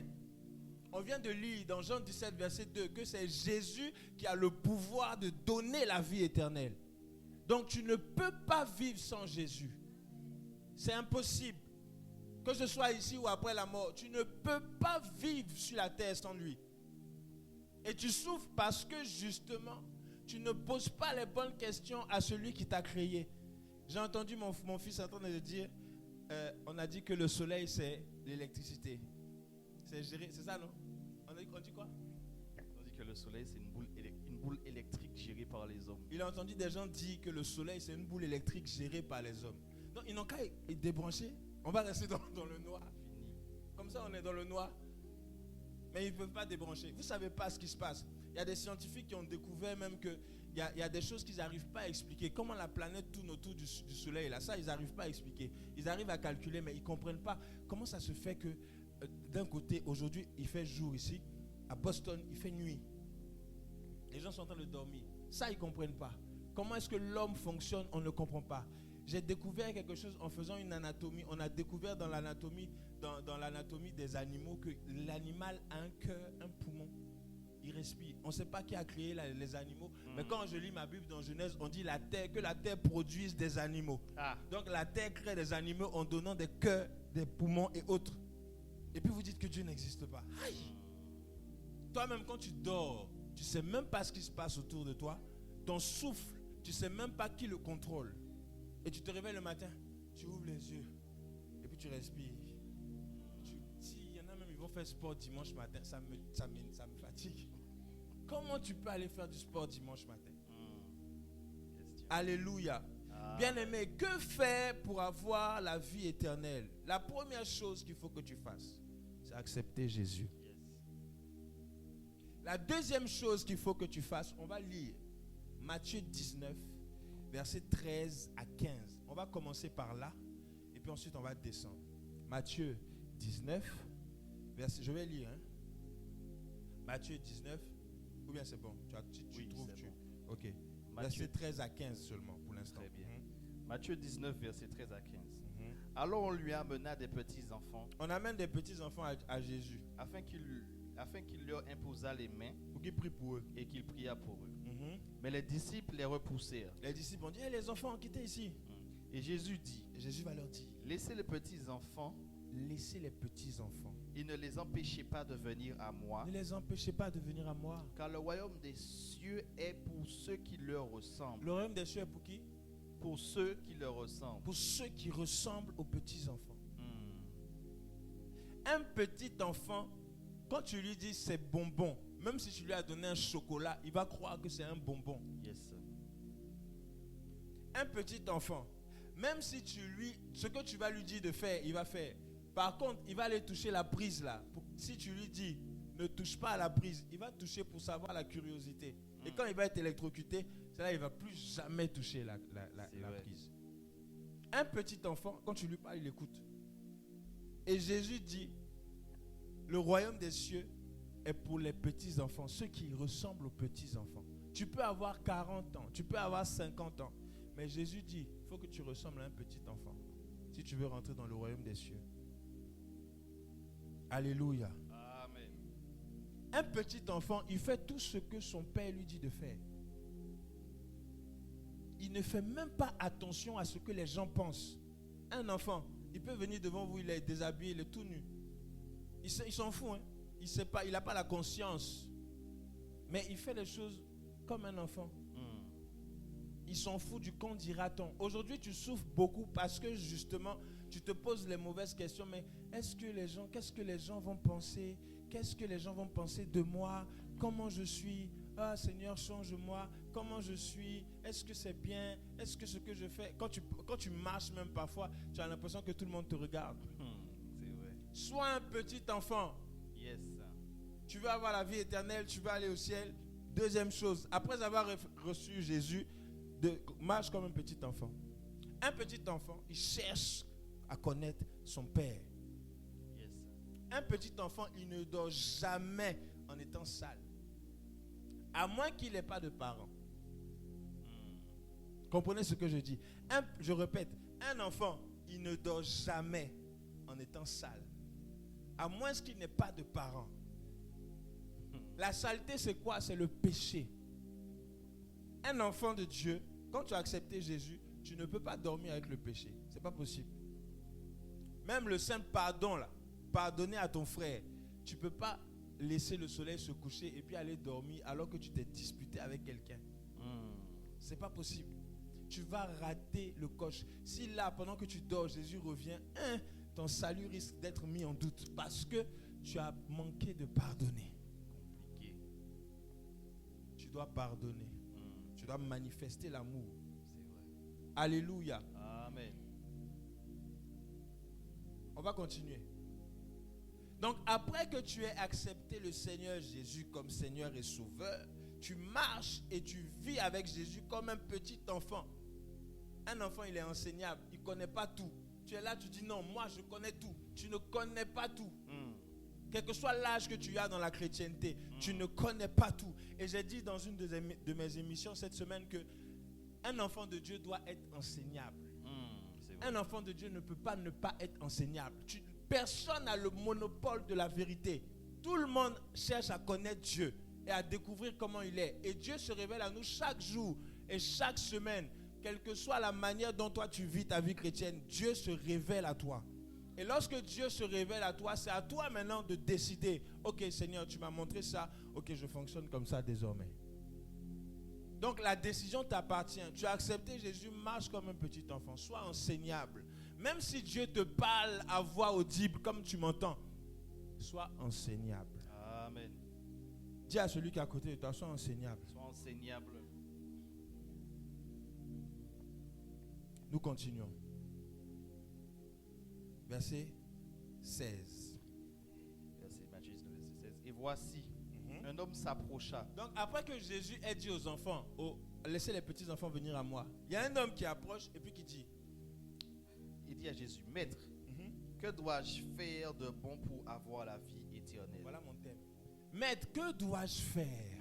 On vient de lire dans Jean 17, verset 2, que c'est Jésus qui a le pouvoir de donner la vie éternelle. Donc tu ne peux pas vivre sans Jésus. C'est impossible. Que ce soit ici ou après la mort, tu ne peux pas vivre sur la terre sans lui. Et tu souffres parce que justement, tu ne poses pas les bonnes questions à celui qui t'a créé. J'ai entendu mon fils en train de dire, on a dit que le soleil c'est l'électricité. C'est ça non? On dit quoi? On dit que le soleil c'est une boule électrique gérée par les hommes. Il a entendu des gens dire que le soleil c'est une boule électrique gérée par les hommes. Donc ils n'ont qu'à être débranchés. On va rester dans le noir. Fini. Comme ça on est dans le noir. Mais ils ne peuvent pas débrancher. Vous ne savez pas ce qui se passe. Il y a des scientifiques qui ont découvert même qu'il y a des choses qu'ils n'arrivent pas à expliquer. Comment la planète tourne autour du soleil, là, ça, ils n'arrivent pas à expliquer. Ils arrivent à calculer, mais ils ne comprennent pas comment ça se fait que d'un côté, aujourd'hui, il fait jour ici. À Boston, il fait nuit. Les gens sont en train de dormir. Ça, ils ne comprennent pas. Comment est-ce que l'homme fonctionne, on ne comprend pas. J'ai découvert quelque chose en faisant une anatomie. On a découvert dans l'anatomie des animaux que l'animal a un cœur, un poumon. Il respire. On ne sait pas qui a créé les animaux. Mais quand je lis ma Bible dans Genèse, on dit que la terre produise des animaux. Donc la terre crée des animaux en donnant des cœurs, des poumons et autres. Et puis vous dites que Dieu n'existe pas. Aïe. Toi-même quand tu dors, tu ne sais même pas ce qui se passe autour de toi. Ton souffle, tu ne sais même pas qui le contrôle. Et tu te réveilles le matin, tu ouvres les yeux et puis tu respires. Il y en a même, ils vont faire sport dimanche matin, ça me fatigue. Comment tu peux aller faire du sport dimanche matin? Alléluia. Bien-aimé, que faire pour avoir la vie éternelle? La première chose qu'il faut que tu fasses, c'est accepter Jésus. La deuxième chose qu'il faut que tu fasses, on va lire Matthieu 19, versets 13 à 15. On va commencer par là, et puis ensuite on va descendre. Matthieu 19, je vais lire. Matthieu 19, Ou bien c'est bon? Tu Oui, trouves, c'est bon. Ok. Matthieu, Verset 13 à 15 seulement pour l'instant. Très bien. Matthieu 19, verset 13 à 15. Mhm. Alors on lui amena des petits-enfants On amène des petits-enfants à Jésus afin qu'il leur imposât les mains pour qu'il prie pour eux. et qu'il pria pour eux. Mhm. Mais les disciples les repoussèrent. Les disciples ont dit, les enfants, quittez ici. Et Jésus dit, Et Jésus va leur dire, laissez les petits-enfants laissez les petits-enfants. et ne les empêchez pas de venir à moi, Ne les empêchez pas de venir à moi. car le royaume des cieux est pour ceux qui leur ressemblent. Le royaume des cieux est pour qui? Pour ceux qui leur ressemblent. Pour ceux qui ressemblent aux petits-enfants. Hmm. Un petit enfant, quand tu lui dis c'est bonbon, même si tu lui as donné un chocolat, il va croire que c'est un bonbon. Yes, sir. Un petit enfant, même si ce que tu vas lui dire de faire, il va faire. Par contre, il va aller toucher la prise là. Si tu lui dis ne touche pas à la prise, il va toucher pour savoir la curiosité. Et quand il va être électrocuté, c'est là il ne va plus jamais toucher la vrai. prise. Un petit enfant, quand tu lui parles, il écoute. Et Jésus dit, le royaume des cieux est pour les petits enfants, ceux qui ressemblent aux petits enfants. Tu peux avoir 40 ans, tu peux avoir 50 ans. Mais Jésus dit, il faut que tu ressembles à un petit enfant si tu veux rentrer dans le royaume des cieux. Alléluia. Amen. Un petit enfant, il fait tout ce que son père lui dit de faire. Il ne fait même pas attention à ce que les gens pensent. Un enfant, il peut venir devant vous, il est déshabillé, il est tout nu. Il s'en fout, hein? Il n'a pas la conscience. Mais il fait les choses comme un enfant. Il s'en fout du qu'en dira-t-on. Aujourd'hui, tu souffres beaucoup parce que justement, tu te poses les mauvaises questions. Mais qu'est-ce que les gens vont penser? Qu'est-ce que les gens vont penser de moi? Comment je suis? Ah Seigneur, change-moi. Comment je suis? Est-ce que c'est bien? Est-ce que ce que je fais? Quand tu marches même parfois, tu as l'impression que tout le monde te regarde. C'est vrai. Sois un petit enfant. Yes, sir. Tu veux avoir la vie éternelle, tu veux aller au ciel. Deuxième chose, après avoir reçu Jésus, marche comme un petit enfant. Un petit enfant, il cherche à connaître son père. Yes, sir. Un petit enfant, il ne dort jamais en étant sale. À moins qu'il n'ait pas de parents. Comprenez ce que je dis? Je répète, un enfant, il ne dort jamais en étant sale. À moins qu'il n'ait pas de parents. La saleté, c'est quoi? C'est le péché. Un enfant de Dieu, quand tu as accepté Jésus, tu ne peux pas dormir avec le péché. Ce n'est pas possible. Même le simple pardon, là, pardonner à ton frère, tu ne peux pas laisser le soleil se coucher et puis aller dormir alors que tu t'es disputé avec quelqu'un. Ce n'est pas possible. Tu vas rater le coche. Si là, pendant que tu dors, Jésus revient, ton salut risque d'être mis en doute parce que tu as manqué de pardonner. Compliqué. Tu dois pardonner. Tu dois manifester l'amour. C'est vrai. Alléluia. Amen. On va continuer. Donc, après que tu aies accepté le Seigneur Jésus comme Seigneur et Sauveur, tu marches et tu vis avec Jésus comme un petit enfant. Un enfant, il est enseignable. Il ne connaît pas tout. Tu es là, tu dis non, moi je connais tout. Tu ne connais pas tout. Quel que soit l'âge que tu as dans la chrétienté, tu ne connais pas tout. Et j'ai dit dans une de mes émissions cette semaine que un enfant de Dieu doit être enseignable. Un enfant de Dieu ne peut pas ne pas être enseignable. Personne n'a le monopole de la vérité. Tout le monde cherche à connaître Dieu et à découvrir comment il est. Et Dieu se révèle à nous chaque jour et chaque semaine. Quelle que soit la manière dont toi tu vis ta vie chrétienne, Dieu se révèle à toi. Et lorsque Dieu se révèle à toi, c'est à toi maintenant de décider. Ok Seigneur, tu m'as montré ça. Ok, je fonctionne comme ça désormais. Donc la décision t'appartient. Tu as accepté Jésus, marche comme un petit enfant. Sois enseignable. Même si Dieu te parle à voix audible, comme tu m'entends, sois enseignable. Amen. Dis à celui qui est à côté de toi, sois enseignable. Sois enseignable. Nous continuons. Verset 16. Verset Matthieu 19, verset 16. Et voici, un homme s'approcha. Donc après que Jésus ait dit aux enfants, laissez les petits enfants venir à moi, il y a un homme qui approche et puis qui dit, Il dit à Jésus, Maître, que dois-je faire de bon pour avoir la vie éternelle? voilà mon thème. Maître, que dois-je faire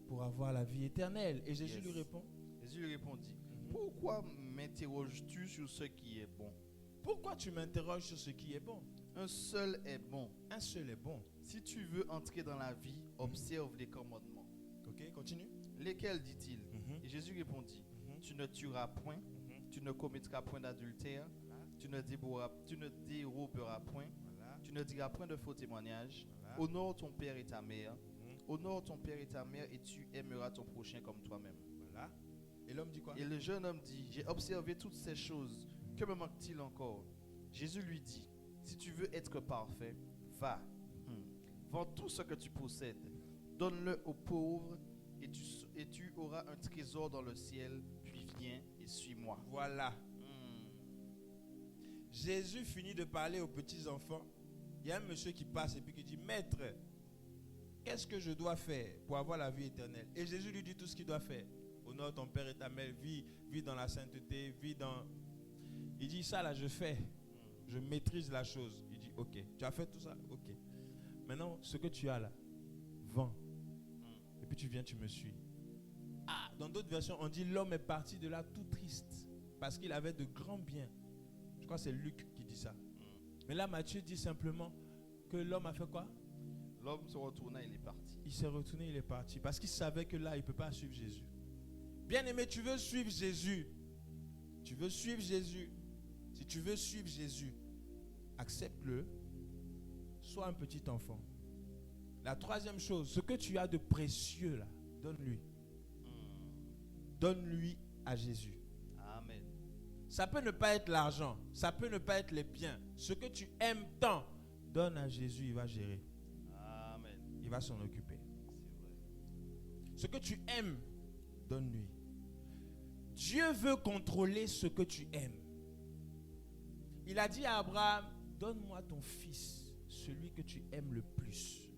pour avoir la vie éternelle. Et Jésus Yes. lui répond, Jésus lui répondit, pourquoi m'interroges-tu sur ce qui est bon? pourquoi tu m'interroges sur ce qui est bon? Un seul est bon. Un seul est bon. Si tu veux entrer dans la vie, observe les commandements. Ok, continue. Lesquels, dit-il? Et Jésus répondit, tu ne tueras point, tu ne commettras point d'adultère, tu ne déroberas point, tu ne diras point de faux témoignages, honore ton père et ta mère, honore ton père et ta mère et tu aimeras ton prochain comme toi-même. Voilà. Et l'homme dit quoi? Et le jeune homme dit, j'ai observé toutes ces choses, que me manque-t-il encore? Jésus lui dit, si tu veux être parfait, va, vends tout ce que tu possèdes, donne-le aux pauvres et tu auras un trésor dans le ciel, puis viens et suis-moi. Voilà. Jésus finit de parler aux petits enfants. Il y a un monsieur qui passe et puis qui dit, maître, qu'est-ce que je dois faire pour avoir la vie éternelle? Et Jésus lui dit tout ce qu'il doit faire. Honore ton père et ta mère, vis dans la sainteté, Il dit, ça là je fais. Je maîtrise la chose. Il dit, ok, tu as fait tout ça? Ok. Maintenant, ce que tu as là, vends. Et puis tu viens, tu me suis. Ah, dans d'autres versions, on dit, l'homme est parti de là tout triste. Parce qu'il avait de grands biens. Je crois que c'est Luc qui dit ça. Mais là, Matthieu dit simplement que l'homme a fait quoi? L'homme se retourna et il est parti. Il s'est retourné, il est parti. Parce qu'il savait que là, il ne peut pas suivre Jésus. Bien-aimé, tu veux suivre Jésus. Tu veux suivre Jésus. Si tu veux suivre Jésus, accepte-le. Sois un petit enfant. La troisième chose, ce que tu as de précieux là, donne-lui. Donne-lui à Jésus. Amen. Ça peut ne pas être l'argent, ça peut ne pas être les biens. Ce que tu aimes tant, donne à Jésus, il va gérer. Amen. Il va s'en occuper. C'est vrai. Ce que tu aimes, donne-lui. Dieu veut contrôler ce que tu aimes. Il a dit à Abraham, donne-moi ton fils, celui que tu aimes le plus.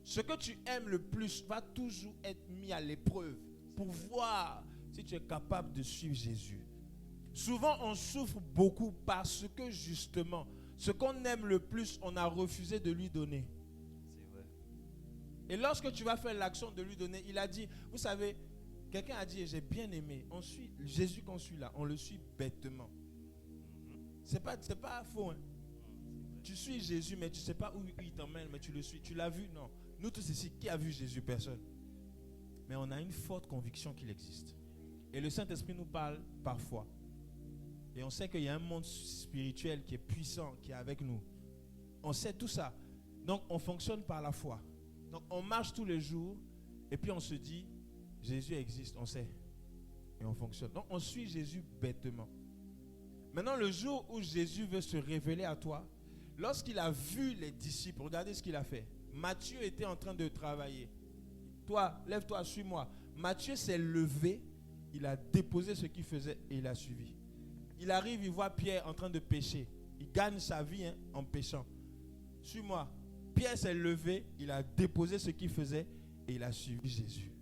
Ce que tu aimes le plus va toujours être mis à l'épreuve pour voir si tu es capable de suivre Jésus. Souvent, on souffre beaucoup parce que justement, ce qu'on aime le plus, on a refusé de lui donner. C'est vrai. Et lorsque tu vas faire l'action de lui donner, il a dit, vous savez, quelqu'un a dit, j'ai bien aimé, on suit Jésus qu'on suit là, on le suit bêtement. C'est pas faux, hein. Tu suis Jésus, mais tu ne sais pas où il t'emmène, mais tu le suis. Tu l'as vu? Non. Nous tous ici, qui a vu Jésus? Personne. Mais on a une forte conviction qu'il existe. Et le Saint-Esprit nous parle parfois. Et on sait qu'il y a un monde spirituel qui est puissant, qui est avec nous. On sait tout ça. Donc on fonctionne par la foi. Donc on marche tous les jours et puis on se dit, Jésus existe, on sait. Et on fonctionne. Donc on suit Jésus bêtement. Maintenant, le jour où Jésus veut se révéler à toi, lorsqu'il a vu les disciples, regardez ce qu'il a fait. Matthieu était en train de travailler. Toi, lève-toi, suis-moi. Matthieu s'est levé, il a déposé ce qu'il faisait et il a suivi. Il arrive, il voit Pierre en train de pêcher. Il gagne sa vie en pêchant. Suis-moi. Pierre s'est levé, il a déposé ce qu'il faisait et il a suivi Jésus.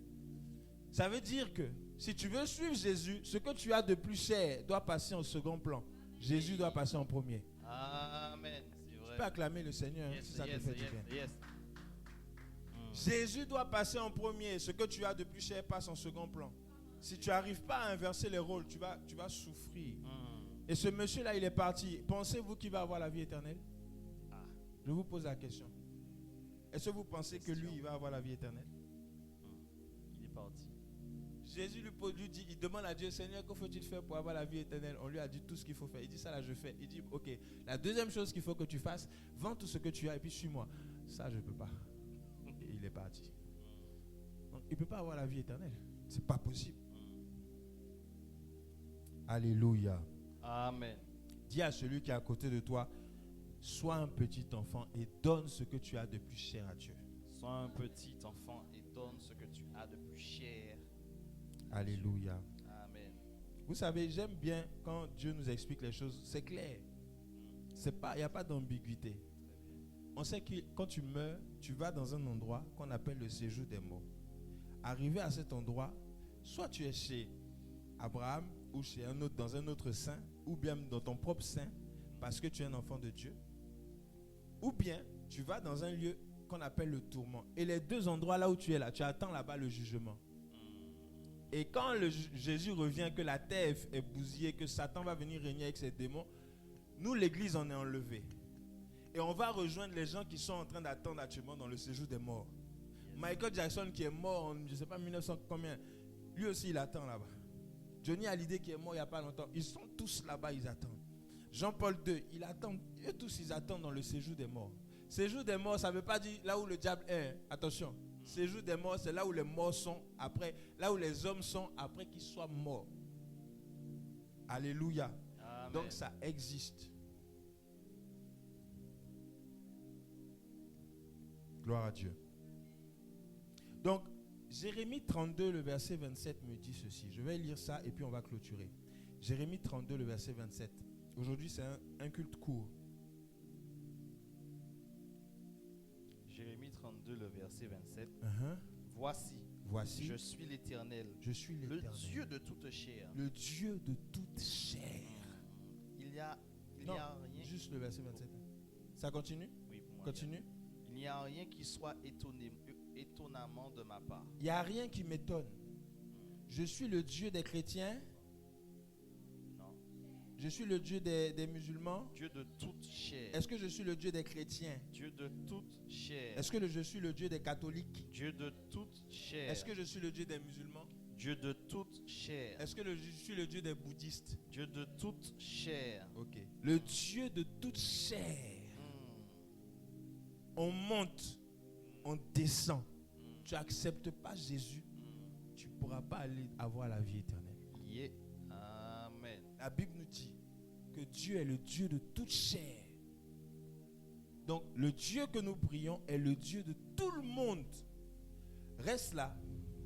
Ça veut dire que si tu veux suivre Jésus, ce que tu as de plus cher doit passer en second plan. Jésus doit passer en premier. Amen. C'est vrai. Tu peux acclamer le Seigneur Yes, si ça te yes, fait du yes, bien. yes. Jésus doit passer en premier. Ce que tu as de plus cher passe en second plan. Si tu n'arrives pas à inverser les rôles, tu vas souffrir. Et ce monsieur-là, il est parti. Pensez-vous qu'il va avoir la vie éternelle? Je vous pose la question. Est-ce que vous pensez que lui, il va avoir la vie éternelle? Il est parti. Jésus lui dit, il demande à Dieu, Seigneur, que faut-il faire pour avoir la vie éternelle? On lui a dit tout ce qu'il faut faire. Il dit, ça là, je fais. Il dit, ok, la deuxième chose qu'il faut que tu fasses, vends tout ce que tu as et puis suis-moi. Ça, je ne peux pas. Et il est parti. Donc, il ne peut pas avoir la vie éternelle. C'est pas possible. Alléluia. Amen. Dis à celui qui est à côté de toi, sois un petit enfant et donne ce que tu as de plus cher à Dieu. Sois un petit enfant et donne ce que tu as de plus cher. Alléluia. Amen. Vous savez, j'aime bien quand Dieu nous explique les choses. C'est clair. Il n'y a pas d'ambiguïté. On sait que quand tu meurs, tu vas dans un endroit qu'on appelle le séjour des morts. Arrivé à cet endroit, soit tu es chez Abraham ou chez un autre, dans un autre saint, ou bien dans ton propre saint, parce que tu es un enfant de Dieu. Ou bien tu vas dans un lieu qu'on appelle le tourment. Et les deux endroits là où tu es là, tu attends là-bas le jugement. Et quand Jésus revient, que la terre est bousillée, que Satan va venir régner avec ses démons, nous, l'église, on est enlevé. Et on va rejoindre les gens qui sont en train d'attendre actuellement dans le séjour des morts. Michael Jackson qui est mort en, je ne sais pas, 1900 combien, lui aussi il attend là-bas. Johnny Hallyday qui est mort il n'y a pas longtemps, ils sont tous là-bas, ils attendent. Jean-Paul II, il attend, eux tous ils attendent dans le séjour des morts. Séjour des morts, ça ne veut pas dire là où le diable est, attention. Séjour des morts, c'est là où les morts sont après, là où les hommes sont après qu'ils soient morts. Alléluia. Amen. Donc ça existe. Gloire à Dieu. Donc, Jérémie 32, le verset 27 me dit ceci. Je vais lire ça et puis on va clôturer. Jérémie 32, le verset 27. Aujourd'hui, c'est un culte court. Jérémie 32, le verset 27. Voici, je suis l'Éternel, je suis le l'Éternel, Dieu de toute chair. le Dieu de toute chair. Il n'y a rien. Juste le verset 27. Ça continue? Oui, pour moi, Continue. Il n'y a rien qui soit étonnamment de ma part. Il n'y a rien qui m'étonne. Je suis le Dieu des chrétiens. Non. Je suis le Dieu des musulmans. Dieu de toute chair. Est-ce que je suis le Dieu des chrétiens? Dieu de toute chair. Est-ce que je suis le Dieu des catholiques? Dieu de toute chair. Est-ce que je suis le Dieu des musulmans? Dieu de toute chair. Est-ce que je suis le Dieu des bouddhistes? Dieu de toute chair. Ok. Le Dieu de toute chair. On monte, on descend. Tu n'acceptes pas Jésus, tu ne pourras pas aller avoir la vie éternelle. Yeah. Amen. La Bible nous dit que Dieu est le Dieu de toute chair. Donc le Dieu que nous prions est le Dieu de tout le monde. Reste là,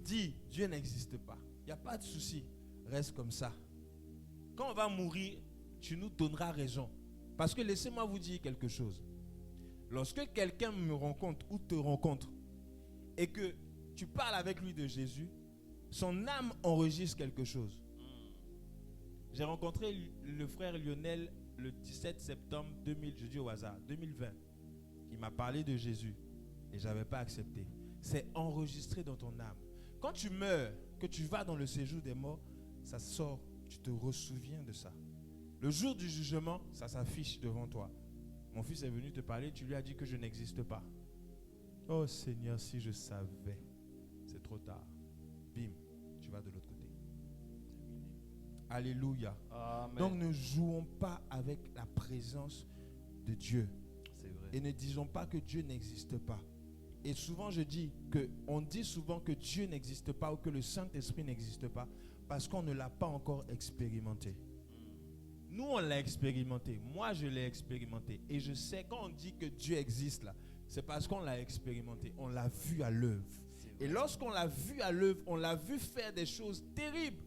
dis Dieu n'existe pas. Il n'y a pas de souci, reste comme ça. Quand on va mourir, tu nous donneras raison. Parce que laissez-moi vous dire quelque chose. Lorsque quelqu'un me rencontre ou te rencontre et que tu parles avec lui de Jésus, son âme enregistre quelque chose. J'ai rencontré le frère Lionel le 17 septembre 2000, je dis au hasard, 2020. Il m'a parlé de Jésus et je n'avais pas accepté. C'est enregistré dans ton âme. Quand tu meurs, que tu vas dans le séjour des morts, ça sort, tu te ressouviens de ça. Le jour du jugement, ça s'affiche devant toi. Mon fils est venu te parler, tu lui as dit que je n'existe pas. Oh Seigneur, si je savais, c'est trop tard. Bim, tu vas de l'autre côté. Alléluia. Amen. Donc ne jouons pas avec la présence de Dieu. C'est vrai. Et ne disons pas que Dieu n'existe pas. Et souvent je dis on dit souvent que Dieu n'existe pas ou que le Saint-Esprit n'existe pas parce qu'on ne l'a pas encore expérimenté. Nous, on l'a expérimenté. Moi, je l'ai expérimenté. Et je sais, quand on dit que Dieu existe là, c'est parce qu'on l'a expérimenté. On l'a vu à l'œuvre. Et lorsqu'on l'a vu à l'œuvre, on l'a vu faire des choses terribles.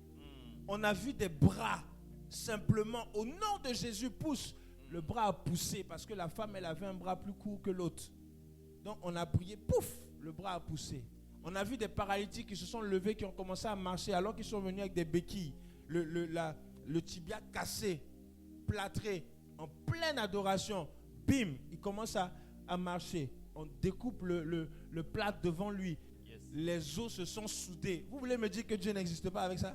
On a vu des bras, simplement, au nom de Jésus, pousse. Le bras a poussé parce que la femme, elle avait un bras plus court que l'autre. Donc, on a prié, pouf, le bras a poussé. On a vu des paralytiques qui se sont levés, qui ont commencé à marcher alors qu'ils sont venus avec des béquilles. Le tibia cassé, plâtré, en pleine adoration. Bim, il commence à marcher. On découpe le plâtre devant lui. Yes. Les os se sont soudés. Vous voulez me dire que Dieu n'existe pas avec ça?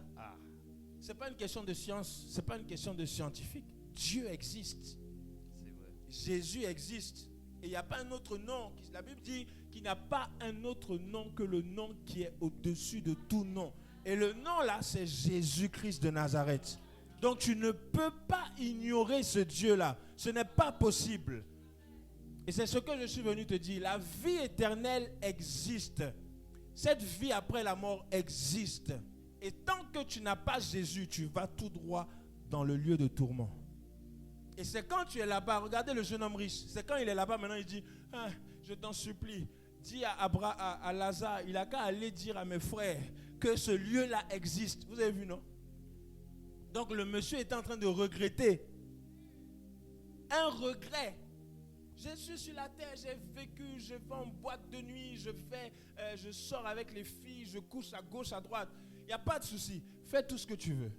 Ce n'est pas une question de science, ce n'est pas une question de scientifique. Dieu existe. C'est vrai. Jésus existe. Et il n'y a pas un autre nom. La Bible dit qu'il n'y a pas un autre nom que le nom qui est au-dessus de tout nom. Et le nom là, c'est Jésus-Christ de Nazareth. Donc tu ne peux pas ignorer ce Dieu-là. Ce n'est pas possible. Et c'est ce que je suis venu te dire. La vie éternelle existe. Cette vie après la mort existe. Et tant que tu n'as pas Jésus, tu vas tout droit dans le lieu de tourment. Et c'est quand tu es là-bas, regardez le jeune homme riche. C'est quand il est là-bas, maintenant il dit, ah, je t'en supplie, dis à Lazare, il n'a qu'à aller dire à mes frères que ce lieu-là existe. Vous avez vu, non? Donc le monsieur est en train de regretter. Un regret. Je suis sur la terre, j'ai vécu, je vais en boîte de nuit, je sors avec les filles, je couche à gauche, à droite. Il n'y a pas de souci. Fais tout ce que tu veux.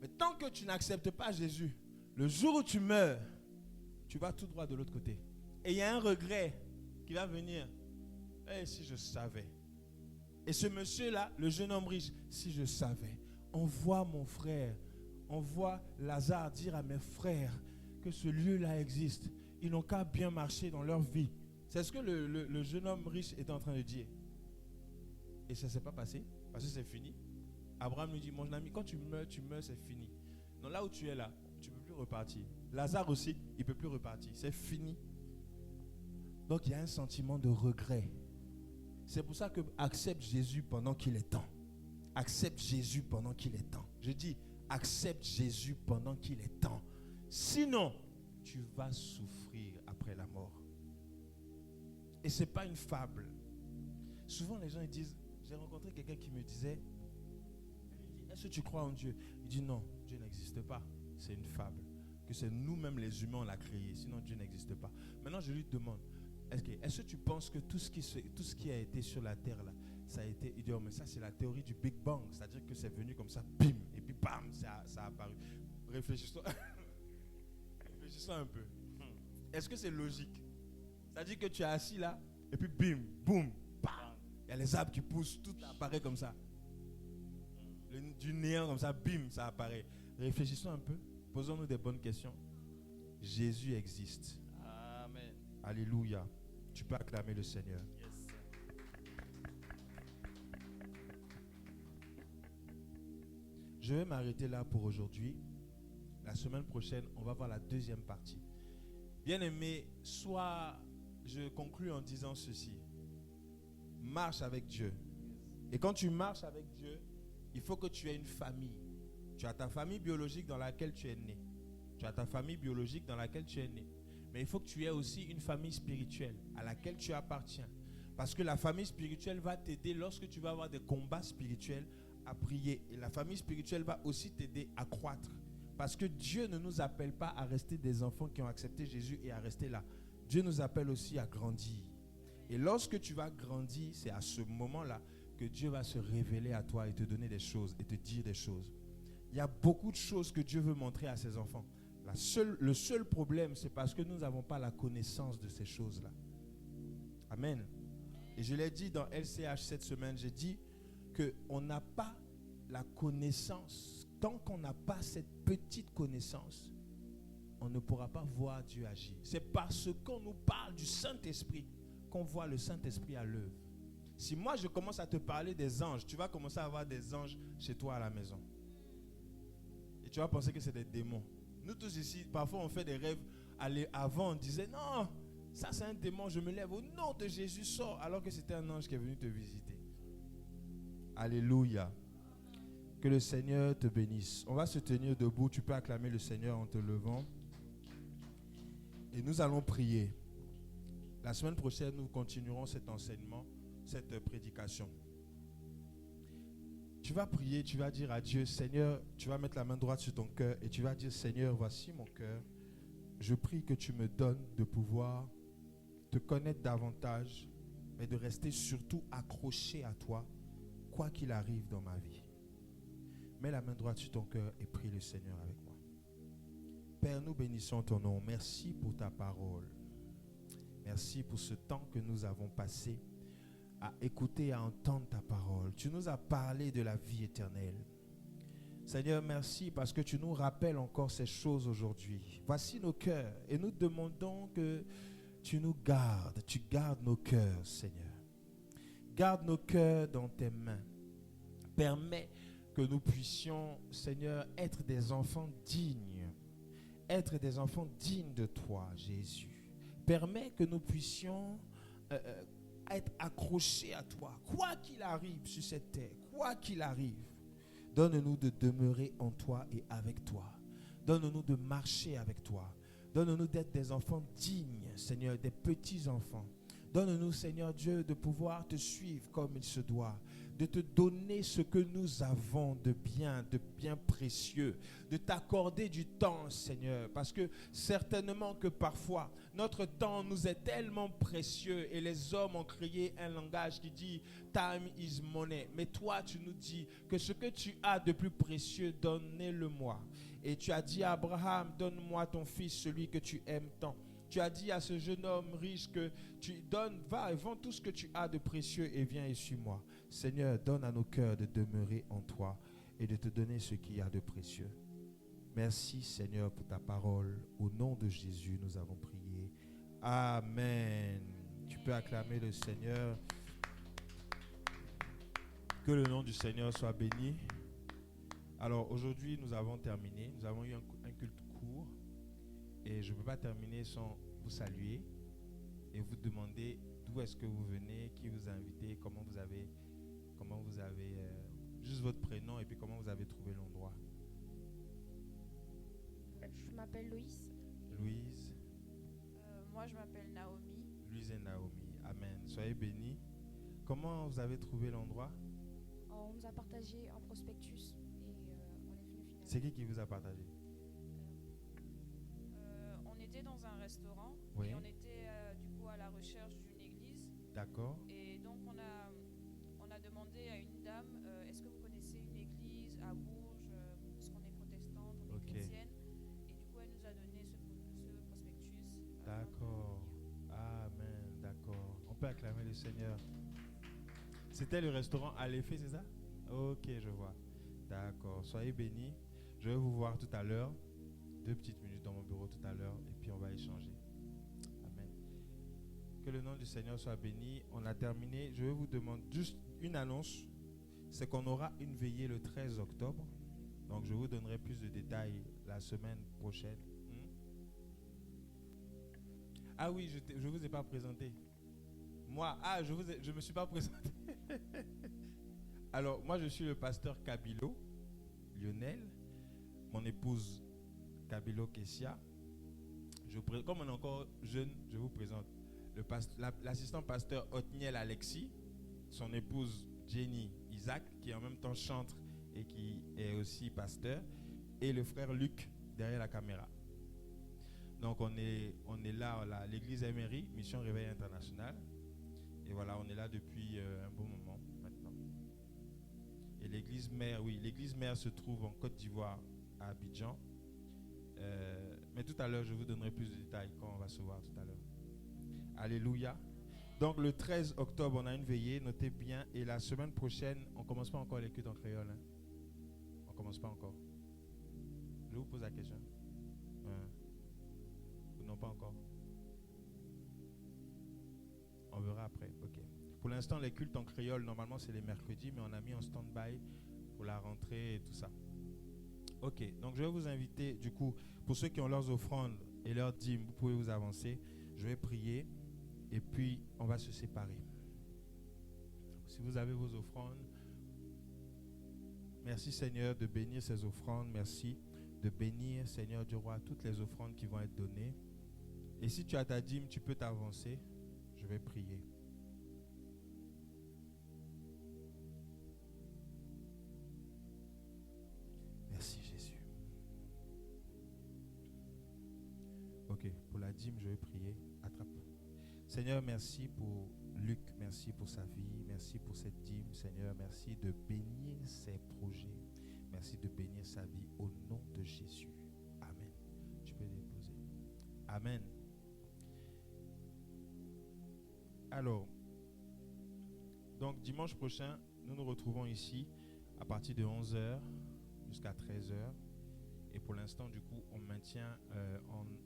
Mais tant que tu n'acceptes pas Jésus, le jour où tu meurs, tu vas tout droit de l'autre côté. Et il y a un regret. qui va venir. Eh, si je savais. Et ce monsieur-là, le jeune homme riche, si je savais. Envoie mon frère, envoie Lazare dire à mes frères que ce lieu-là existe. Ils n'ont qu'à bien marcher dans leur vie. C'est ce que le jeune homme riche est en train de dire. Et ça ne s'est pas passé, parce que c'est fini. Abraham lui dit, mon ami, quand tu meurs, c'est fini. Donc là où tu es là, tu ne peux plus repartir. Lazare aussi, il ne peut plus repartir. C'est fini. Donc il y a un sentiment de regret. C'est pour ça que accepte Jésus pendant qu'il est temps. Accepte Jésus pendant qu'il est temps. Je dis, accepte Jésus pendant qu'il est temps. Sinon, tu vas souffrir après la mort. Et ce n'est pas une fable. Souvent les gens ils disent, j'ai rencontré quelqu'un qui me disait, est-ce que tu crois en Dieu? Il dit non, Dieu n'existe pas. C'est une fable. Que c'est nous-mêmes les humains on l'a créé. Sinon Dieu n'existe pas. Maintenant je lui demande, est-ce que tu penses que tout ce qui a été sur la terre là, ça a été, il dit, oh, mais ça c'est la théorie du Big Bang. C'est-à-dire que c'est venu comme ça, bim, et puis bam, ça a apparu. Réfléchissons. Réfléchissons un peu. Est-ce que c'est logique? C'est-à-dire que tu es assis là, et puis bim, boum, bam. Il y a les arbres qui poussent, tout apparaît comme ça. Du néant comme ça, bim, ça apparaît. Réfléchissons un peu, posons-nous des bonnes questions. Jésus existe. Amen. Alléluia. Tu peux acclamer le Seigneur. Yes. Je vais m'arrêter là pour aujourd'hui. La semaine prochaine, on va voir la deuxième partie. Bien-aimé, je conclus en disant ceci. Marche avec Dieu. Et quand tu marches avec Dieu, il faut que tu aies une famille. Tu as ta famille biologique dans laquelle tu es né. Tu as ta famille biologique dans laquelle tu es né. Mais il faut que tu aies aussi une famille spirituelle à laquelle tu appartiens. Parce que la famille spirituelle va t'aider lorsque tu vas avoir des combats spirituels à prier. Et la famille spirituelle va aussi t'aider à croître. Parce que Dieu ne nous appelle pas à rester des enfants qui ont accepté Jésus et à rester là. Dieu nous appelle aussi à grandir. Et lorsque tu vas grandir, c'est à ce moment-là que Dieu va se révéler à toi et te donner des choses et te dire des choses. Il y a beaucoup de choses que Dieu veut montrer à ses enfants. Le seul problème, c'est parce que nous n'avons pas la connaissance de ces choses-là. Amen. Et je l'ai dit dans LCH cette semaine, j'ai dit qu'on n'a pas la connaissance. Tant qu'on n'a pas cette petite connaissance, on ne pourra pas voir Dieu agir. C'est parce qu'on nous parle du Saint-Esprit qu'on voit le Saint-Esprit à l'œuvre. Si moi je commence à te parler des anges, tu vas commencer à avoir des anges chez toi à la maison. Et tu vas penser que c'est des démons. Nous tous ici, parfois on fait des rêves. Avant on disait non, ça c'est un démon, je me lève au nom de Jésus, sors, alors que c'était un ange qui est venu te visiter. Alléluia. Que le Seigneur te bénisse. On va se tenir debout. Tu peux acclamer le Seigneur en te levant. Et nous allons prier. La semaine prochaine, nous continuerons cet enseignement, cette prédication. Tu vas prier, tu vas dire à Dieu, Seigneur, tu vas mettre la main droite sur ton cœur et tu vas dire, Seigneur, voici mon cœur. Je prie que tu me donnes de pouvoir te connaître davantage, mais de rester surtout accroché à toi, quoi qu'il arrive dans ma vie. Mets la main droite sur ton cœur et prie le Seigneur avec moi. Père, nous bénissons ton nom. Merci pour ta parole. Merci pour ce temps que nous avons passé à écouter et à entendre ta parole. Tu nous as parlé de la vie éternelle. Seigneur, merci parce que tu nous rappelles encore ces choses aujourd'hui. Voici nos cœurs et nous demandons que tu nous gardes. Tu gardes nos cœurs, Seigneur. Garde nos cœurs dans tes mains. Permets que nous puissions, Seigneur, être des enfants dignes. Être des enfants dignes de toi, Jésus. Permets que nous puissions être accrochés à toi. Quoi qu'il arrive sur cette terre, quoi qu'il arrive, donne-nous de demeurer en toi et avec toi. Donne-nous de marcher avec toi. Donne-nous d'être des enfants dignes, Seigneur, des petits-enfants. Donne-nous, Seigneur Dieu, de pouvoir te suivre comme il se doit. De te donner ce que nous avons de bien précieux, de t'accorder du temps, Seigneur, parce que certainement que parfois, notre temps nous est tellement précieux et les hommes ont créé un langage qui dit « time is money ». Mais toi, tu nous dis que ce que tu as de plus précieux, donnez-le-moi. Et tu as dit à Abraham, donne-moi ton fils, celui que tu aimes tant. Tu as dit à ce jeune homme riche que tu donnes, va et vends tout ce que tu as de précieux et viens et suis-moi. Seigneur, donne à nos cœurs de demeurer en toi et de te donner ce qu'il y a de précieux. Merci Seigneur pour ta parole. Au nom de Jésus, nous avons prié. Amen. Tu peux acclamer le Seigneur. Que le nom du Seigneur soit béni. Alors aujourd'hui, nous avons terminé. Nous avons eu un culte court. Et je ne peux pas terminer sans vous saluer et vous demander d'où est-ce que vous venez, qui vous a invité, comment vous avez juste votre prénom et puis comment vous avez trouvé l'endroit. Je m'appelle Louise. Louise. Moi, je m'appelle Naomi. Louise et Naomi. Amen. Soyez bénis. Comment vous avez trouvé l'endroit? On nous a partagé un prospectus et on est venu finalement. C'est qui vous a partagé? On était dans un restaurant Oui. et on était du coup à la recherche d'une église. D'accord. Et donc on a demandé à une dame, est-ce que vous connaissez une église à Bourges, parce qu'on est protestante, on est Ok. chrétienne. Et du coup elle nous a donné ce prospectus. D'accord. Amen. D'accord. On peut acclamer le Seigneur. C'était le restaurant à l'effet, c'est ça? Ok, je vois. D'accord. Soyez bénis. Je vais vous voir tout à l'heure. 2 petites minutes dans mon bureau tout à l'heure et puis on va échanger. Amen. Que le nom du Seigneur soit béni. On a terminé. Je vais vous demander juste une annonce. C'est qu'on aura une veillée le 13 octobre. Donc je vous donnerai plus de détails la semaine prochaine. Ah oui, je ne vous ai pas présenté. Moi, je me suis pas présenté. Alors, moi je suis le pasteur Kabilo, Lionel. Mon épouse Kabilo Kessia. Comme on est encore jeune, je vous présente l'assistant pasteur Othniel Alexis, son épouse Jenny Isaac, qui en même temps chantre et qui est aussi pasteur, et le frère Luc derrière la caméra. Donc on est là, l'église Emery, Mission Réveil International. Et voilà, on est là depuis un bon moment maintenant. Et l'église mère se trouve en Côte d'Ivoire, à Abidjan. Mais tout à l'heure, je vous donnerai plus de détails quand on va se voir tout à l'heure. Alléluia. Donc le 13 octobre, on a une veillée, notez bien. Et la semaine prochaine, on ne commence pas encore les cultes en créole. Hein? On ne commence pas encore. Je vous pose la question. Ou non, pas encore. On verra après. Ok. Pour l'instant, les cultes en créole, normalement, c'est les mercredis, mais on a mis en stand-by pour la rentrée et tout ça. Ok, donc je vais vous inviter, du coup, pour ceux qui ont leurs offrandes et leurs dîmes, vous pouvez vous avancer. Je vais prier et puis on va se séparer. Si vous avez vos offrandes, merci Seigneur de bénir ces offrandes. Merci de bénir, Seigneur du roi, toutes les offrandes qui vont être données. Et si tu as ta dîme, tu peux t'avancer. Je vais prier. Merci Jésus. Ok, pour la dîme, je vais prier. Attrape. Seigneur, merci pour Luc, merci pour sa vie, merci pour cette dîme. Seigneur, merci de bénir ses projets. Merci de bénir sa vie au nom de Jésus. Amen. Tu peux déposer. Amen. Alors, donc dimanche prochain, nous nous retrouvons ici à partir de 11h jusqu'à 13h. Et pour l'instant, du coup, on maintient,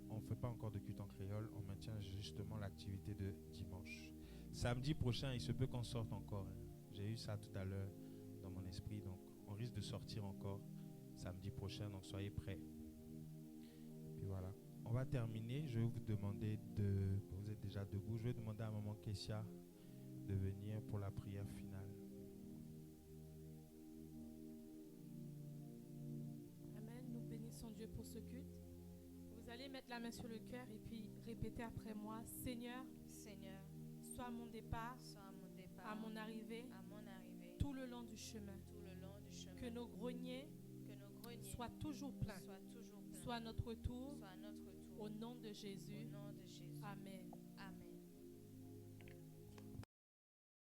on ne fait pas encore de culte en créole, on maintient justement l'activité de dimanche. Samedi prochain, il se peut qu'on sorte encore. Hein. J'ai eu ça tout à l'heure dans mon esprit, donc on risque de sortir encore samedi prochain, donc soyez prêts. Et puis voilà. On va terminer. Je vais vous demander vous êtes déjà debout, je vais demander à maman Kessia de venir pour la prière finale. Amen. Nous bénissons Dieu pour ce culte. Vous allez mettre la main sur le cœur et puis répéter après moi. Seigneur, Seigneur, sois à mon départ, sois à mon départ, à mon arrivée, tout tout le long du chemin. le long du chemin. Que nos greniers Que nos greniers soient toujours pleins. soient toujours pleins. Soit notre retour Soit notre tour. au nom de Jésus. Au nom de Jésus. Amen.